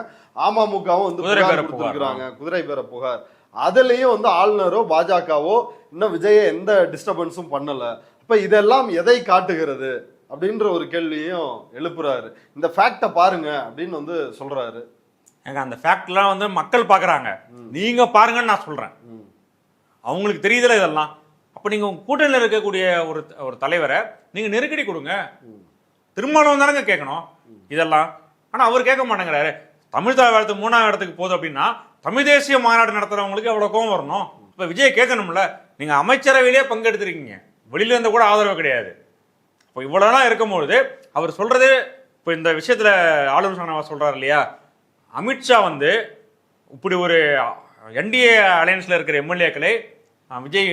அமமுகவும் வந்து புகார் கொடுத்திருக்கிறாங்க, குதிரை பேர புகார். அதுலயும் வந்து ஆளுநரோ பாஜகவோ இன்னும் விஜயை எந்த டிஸ்டர்பன்ஸும் பண்ணல. இப்ப இதெல்லாம் எதை காட்டுகிறது அப்படின்ற ஒரு கேள்வியும் எழுப்புறாரு. இந்த ஃபேக்டை பாருங்க அப்படின்னு வந்து சொல்றாரு. அந்த ஃபேக்ட்லாம் வந்து மக்கள் பாக்குறாங்க, நீங்க பாருங்கன்னு நான் சொல்றேன். அவங்களுக்கு தெரியுதுல இதெல்லாம். அப்ப நீங்க கூட்டணியில் இருக்கக்கூடிய ஒரு தலைவரை நீங்க நெருக்கடி கொடுங்க, திருமணம் தானங்க கேட்கணும் இதெல்லாம். ஆனா அவர் கேட்க மாட்டேங்கிறாரு. தமிழ் தாய் வாழ்த்து 3ஆம் இடத்துக்கு போகுது அப்படின்னா தமிழ் தேசிய மாநாடு நடத்துறவங்களுக்கு எவ்வளவு கோவம் வரணும். இப்ப விஜய் கேட்கணும்ல, நீங்க அமைச்சரவையிலே பங்கெடுத்திருக்கீங்க, வெளியில இருந்து கூட ஆதரவு கிடையாது. இப்போ இவ்வளோலாம் இருக்கும்பொழுது அவர் சொல்றது, இப்போ இந்த விஷயத்துல ஆளுநர் ஷானவாஸ் சொல்றாரு இல்லையா, அமித்ஷா வந்து இப்படி ஒரு என்டிஏ அலையன்ஸ்ல இருக்கிற எம்எல்ஏக்களை விஜய்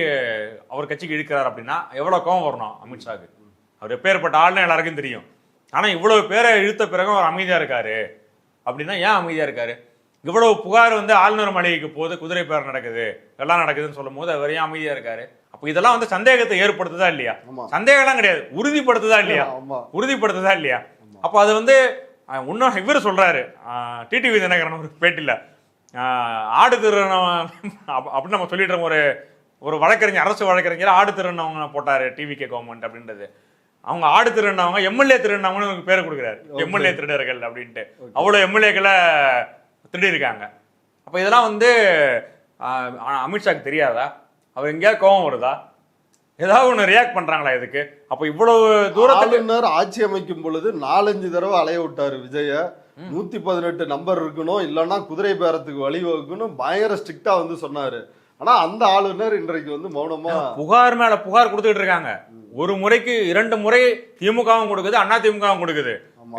அவர் கட்சிக்கு இழுக்கிறார் அப்படின்னா எவ்வளவு கோவம் வரணும் அமித்ஷாவுக்கு. அவர் எப்பேற்பட்ட ஆளுன்னு எல்லாருக்கும் தெரியும். ஆனா இவ்வளவு பேரை இழுத்த பிறகு அவர் அமைதியா இருக்காரு அப்படின்னா ஏன் அமைதியா இருக்காரு? இவ்வளவு புகார் வந்து ஆளுநர் மாளிகைக்கு போது, குதிரை பேர் நடக்குது, எல்லாம் நடக்குதுன்னு சொல்லும் போது அவர் ஏன் அமைதியா இருக்காரு? அப்ப இதெல்லாம் வந்து சந்தேகத்தை ஏற்படுத்துதா இல்லையா? சந்தேகம்லாம் கிடையாது, உறுதிப்படுத்துதா இல்லையா? உறுதிப்படுத்துதா இல்லையா? அப்ப அது வந்து இன்னும் இவர் சொல்றாரு டிடிவி தினகரன் ஒரு பேட்டில, ஆடு திருநவன் அப்படின்னு நம்ம சொல்லிட்டு இருக்கோம். ஒரு வழக்கறிஞர், அரசு வழக்கறிஞர் ஆடு திருநவங்க போட்டாரு டிவிகே கவர்மெண்ட் அப்படின்றது. அவங்க ஆடு திருநவங்க எம்எல்ஏ திருநவங்கன்னு பேரை கொடுக்குறாரு, எம்எல்ஏ திருடர்கள் அப்படின்ட்டு. அவ்வளவு எம்எல்ஏக்களை திருடி இருக்காங்க. அப்ப இதெல்லாம் வந்து அமித்ஷாக்கு தெரியாதா? அவர் எங்கேயாவது கோபம் வருதா? ஏதாவது ஒண்ணு ரியாக்ட் பண்றாங்களா இதுக்கு? அப்ப இவ்வளவு தூரத்துக்கு ஆட்சி அமைக்கும் பொழுது 4-5 தடவை அலைய விட்டாரு விஜய. 118 நம்பர் இருக்கணும், இல்லைன்னா குதிரை பேரத்துக்கு வழிவகுக்கணும் பயங்கர ஸ்ட்ரிக்டா வந்து சொன்னாரு. ஆனா அந்த ஆளுநர் இன்றைக்கு வந்து மௌனமா புகார் மேல புகார் கொடுத்துட்டு இருக்காங்க. ஒரு முறைக்கு 2 முறை திமுகவும் கொடுக்குது, அண்ணா திமுகவும் கொடுக்குது,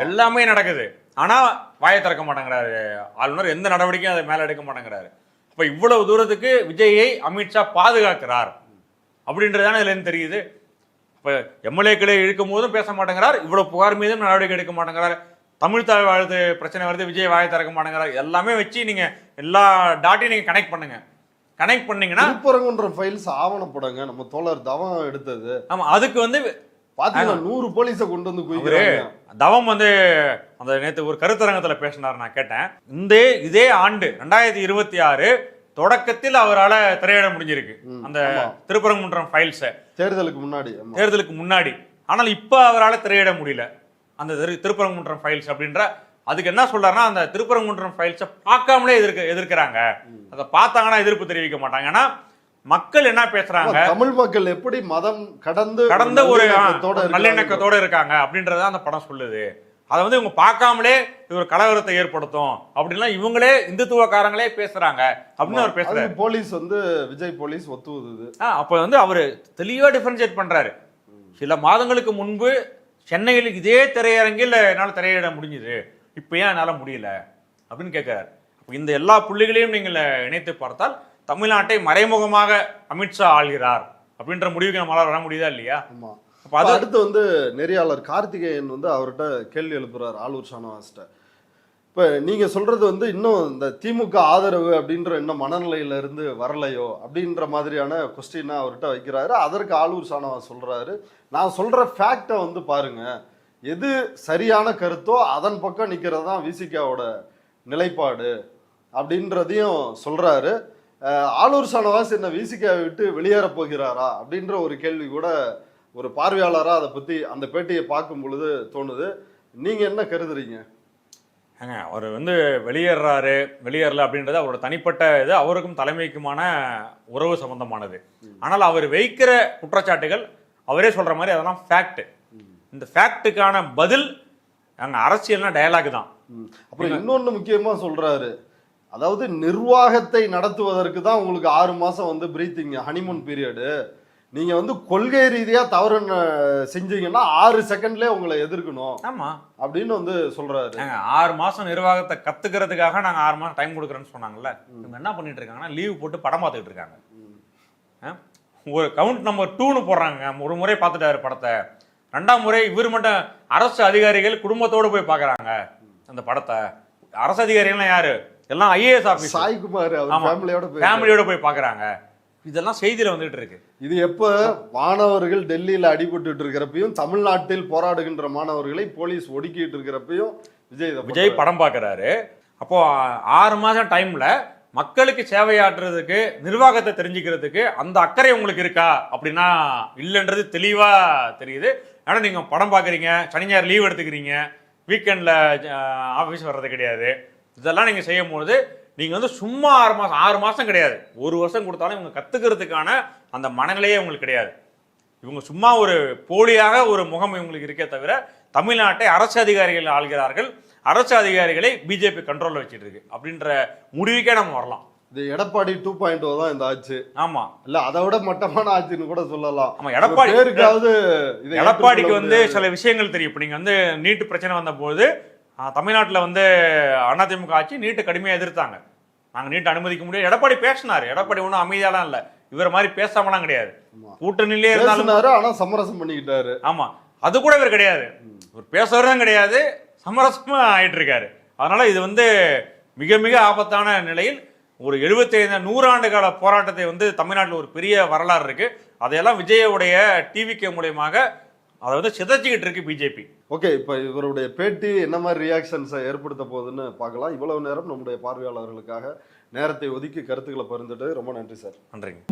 எல்லாமே நடக்குது. ஆனா வாயை திறக்க மாட்டேங்கிறாரு ஆளுநர், எந்த நடவடிக்கையும் அதை மேல எடுக்க மாட்டேங்கிறாரு. இப்ப இவ்வளவு தூரத்துக்கு விஜயை அமித்ஷா பாதுகாக்கிறார் அப்படின்றதான இதுல இருந்து தெரியுது. இப்ப எம்எல்ஏக்களை இழுக்கும் போதும் பேச மாட்டேங்கிறார், இவ்வளவு புகார் மீதும் நடவடிக்கை எடுக்க மாட்டேங்கிறார். தமிழ் தாய் வாழ்த்து பிரச்சனை வருது, விஜய் வாயை திறக்க மாட்டேங்கிறார். எல்லாமே வச்சு நீங்க எல்லா டாட்டையும் நீங்க கனெக்ட் பண்ணுங்க. கனெக்ட் பண்ணீங்கன்னா திருப்பரங்குன்ற ஃபைல்ஸ் ஆவணப்படங்க, நம்ம தோழர் தவம் எடுத்தது. ஆமா, அதுக்கு வந்து பாத்தீங்கன்னா 100 போலீஸை கொண்டு வந்து குவிக்கிறாங்க. தவம் வந்து அந்த நேற்று ஒரு கருத்தரங்கத்துல பேசினார், நான் கேட்டேன். இதே ஆண்டு 2026 தொடக்கத்தில் அவரால் திரையிட முடிஞ்சிருக்கு அந்த திருப்பரங்குன்றம் ஃபைல்ஸ, தேர்தலுக்கு முன்னாடி. ஆனால் இப்ப அவரால் திரையிட முடியல அந்த திருப்பரங்குன்றம் ஃபைல்ஸ் அப்படின்ற. அதுக்கு என்ன சொல்றாருன்னா, அந்த திருப்பரங்குன்றம் ஃபைல்ஸை பார்க்காமலே எதிர்க்கிறாங்க, அதை பார்த்தாங்கன்னா எதிர்ப்பு தெரிவிக்க மாட்டாங்க. ஏன்னா மக்கள் என்ன பேசுறாங்க, தமிழ் மக்கள் எப்படி மதம் கடந்து ஒரு நல்லிணக்கத்தோட இருக்காங்க அப்படின்றத அந்த படம் சொல்லுது. அதை வந்து இவங்க பார்க்காமலே இது ஒரு கலவரத்தை ஏற்படுத்தும் அப்படின்லாம் இவங்களே இந்துத்துவக்காரங்களே பேசுறாங்க அப்படின்னு அவர் பேசுறாரு. போலீஸ் வந்து விஜய் போலீஸ் ஒத்துவுது. அப்ப வந்து அவரு தெளிவா டிஃபரன்ஷியேட் பண்றாரு. சில மாதங்களுக்கு முன்பு சென்னையில் இதே திரையரங்கில் என்னால் திரையிட முடிஞ்சுது, இப்ப ஏன் என்னால முடியல அப்படின்னு கேட்கிறாரு. இந்த எல்லா புள்ளிகளையும் நீங்கள் இணைத்து பார்த்தால் தமிழ்நாட்டை மறைமுகமாக அமித்ஷா ஆள்கிறார் அப்படின்ற முடிவுக்கு நம்மளால வர முடியுதா இல்லையா? ஆமா. அப்ப அது அடுத்து வந்து நெறியாளர் கார்த்திகேயன் வந்து அவர்கிட்ட கேள்வி எழுப்புறாரு ஆளூர் ஷானவாஸ்ட்ட. இப்ப நீங்க சொல்றது வந்து இன்னும் இந்த திமுக ஆதரவு அப்படின்ற இன்னும் மனநிலையில இருந்து வரலையோ அப்படின்ற மாதிரியான கொஸ்டினை அவர்கிட்ட வைக்கிறாரு. அதற்கு ஆளூர் ஷானவாஸ் சொல்றாரு, நான் சொல்ற ஃபேக்டை வந்து பாருங்க, எது சரியான கருத்தோ அதன் பக்கம் நிக்கிறது தான் விசிகாவோட நிலைப்பாடு அப்படின்றதையும் சொல்றாரு. ஆளூர் ஷானவாஸ் என்ன விசிகாவை விட்டு வெளியேற போகிறாரா அப்படின்ற ஒரு கேள்வி கூட ஒரு பார்வையாளரா அதை பத்தி அந்த பேட்டியை பார்க்கும் பொழுது தோணுது. நீங்க என்ன கருதுறீங்க? அவர் வந்து வெளியேறல அப்படின்றது அவரோட தனிப்பட்ட இது, அவருக்கும் தலைமைக்குமான உறவு சம்பந்தமானது. ஆனால் அவர் வைக்கிற குற்றச்சாட்டுகள் அவரே சொல்ற மாதிரி அதெல்லாம் ஃபேக்ட். இந்த ஃபேக்டுக்கான பதில் அங்க அரசியல்னா டயலாக் தான். அப்புறம் இன்னொன்னு முக்கியமா சொல்றாரு, அதாவது நிர்வாகத்தை நடத்துவதற்கு தான் உங்களுக்கு 6 மாசம் வந்து பிரீத்திங் ஹனிமூன் பீரியடு. நீங்க வந்து கொள்கை ரீதியா தவறு செஞ்சீங்கன்னா 6 செகண்ட்லயே உங்களை எதிர்க்கணும். ஆமா அப்படின்னு வந்து சொல்றாரு. 6 மாசம் நிர்வாகத்தை கத்துக்கிறதுக்காக நாங்க 6 மாசம் டைம் கொடுக்குறேன்னு சொன்னாங்கல்ல. இவங்க என்ன பண்ணிட்டு இருக்காங்கன்னா லீவ் போட்டு படம் பார்த்துக்கிட்டு இருக்காங்க. ஒரு கவுண்ட் நம்பர் 2ன்னு போடுறாங்க. ஒரு முறை பார்த்துட்டாரு படத்தை, 2ஆம் முறை இவர் மட்டும் அரசு அதிகாரிகள் குடும்பத்தோடு போய் பாக்குறாங்க அந்த படத்தை. அரசு அதிகாரிகள்லாம் யாரு? எல்லாம் ஐஏஎஸ் ஆபீசர். சாய்குமார் ஃபேமிலியோட போய் பாக்குறாங்க. இதெல்லாம் செய்தியில வந்துட்டு இருக்கு. இது எப்ப மாணவர்கள் டெல்லியில அடிபட்டு இருக்கிறப்பையும் தமிழ்நாட்டில் போராடுகின்ற மாணவர்களை போலீஸ் ஒடுக்கிட்டு இருக்கிறப்பையும் விஜய் படம் பாக்குறாரு. அப்போ 6 மாசம் டைம்ல மக்களுக்கு சேவையாற்றுறதுக்கு நிர்வாகத்தை தெரிஞ்சுக்கிறதுக்கு அந்த அக்கறை உங்களுக்கு இருக்கா அப்படின்னா இல்லைன்றது தெளிவா தெரியுது. ஆனா நீங்க படம் பாக்குறீங்க, சனி ஞாயிறு லீவ் எடுத்துக்கிறீங்க, வீக்கெண்ட்ல ஆபீஸ் வர்றது கிடையாது. இதெல்லாம் நீங்க செய்யும் போது நீங்க வந்து சும்மா 6 மாசம் கிடையாது, 1 வருஷம் கொடுத்தாலும் இவங்க கத்துக்கிறதுக்கான அந்த மனநிலையே உங்களுக்கு கிடையாது. இவங்க சும்மா ஒரு போலியாக ஒரு முகம் இவங்களுக்கு இருக்கே தவிர தமிழ்நாட்டை அரசு அதிகாரிகள் ஆள்கிறார்கள், அரசு அதிகாரிகளை பிஜேபி கண்ட்ரோல்ல வச்சிட்டு இருக்கு அப்படின்ற முடிவுக்கே நம்ம வரலாம். இது எடப்பாடி 2.0 தான் இந்த ஆட்சி. ஆமா, இல்ல அதை விட மட்டமான ஆட்சின்னு கூட சொல்லலாம். ஆமா, எடப்பாடிக்கு வந்து சில விஷயங்கள் தெரியும். இப்ப நீங்க வந்து நீட்டு பிரச்சனை வந்த போது தமிழ்நாட்டில் வந்து அதிமுக ஆட்சி நீட்டு கடுமையாக எதிர்த்தாங்க. நாங்கள் நீட்டு அனுமதிக்க முடியாது. எடப்பாடி பேசினாரு. எடப்பாடி ஒன்றும் அமைதியாலாம் இல்லை, இவர் மாதிரி பேசாமலாம் கிடையாது. கூட்டணியிலே இருந்தாலும் ஆனா சமரசம் பண்ணிக்கிட்டாரு. ஆமா, அது கூட இவர் கிடையாது. இவர் பேசுறதும் கிடையாது, சமரசமா ஆயிட்டு இருக்காரு. அதனால இது வந்து மிக மிக ஆபத்தான நிலையில் ஒரு 75-100 ஆண்டு கால போராட்டத்தை வந்து தமிழ்நாட்டில் ஒரு பெரிய வரலாறு இருக்கு. அதையெல்லாம் விஜயோடைய டிவிகே மூலமாக அதை வந்து சிதைச்சிக்கிட்டு இருக்கு பிஜேபி. ஓகே, இப்போ இவருடைய பேட்டி என்ன மாதிரி ரியாக்ஷன்ஸை ஏற்படுத்த போகுதுன்னு பார்க்கலாம். இவ்வளவு நேரம் நம்முடைய பார்வையாளர்களுக்காக நேரத்தை ஒதுக்கி கருத்துக்களை பகிர்ந்துட்டு ரொம்ப நன்றி சார். நன்றிங்க.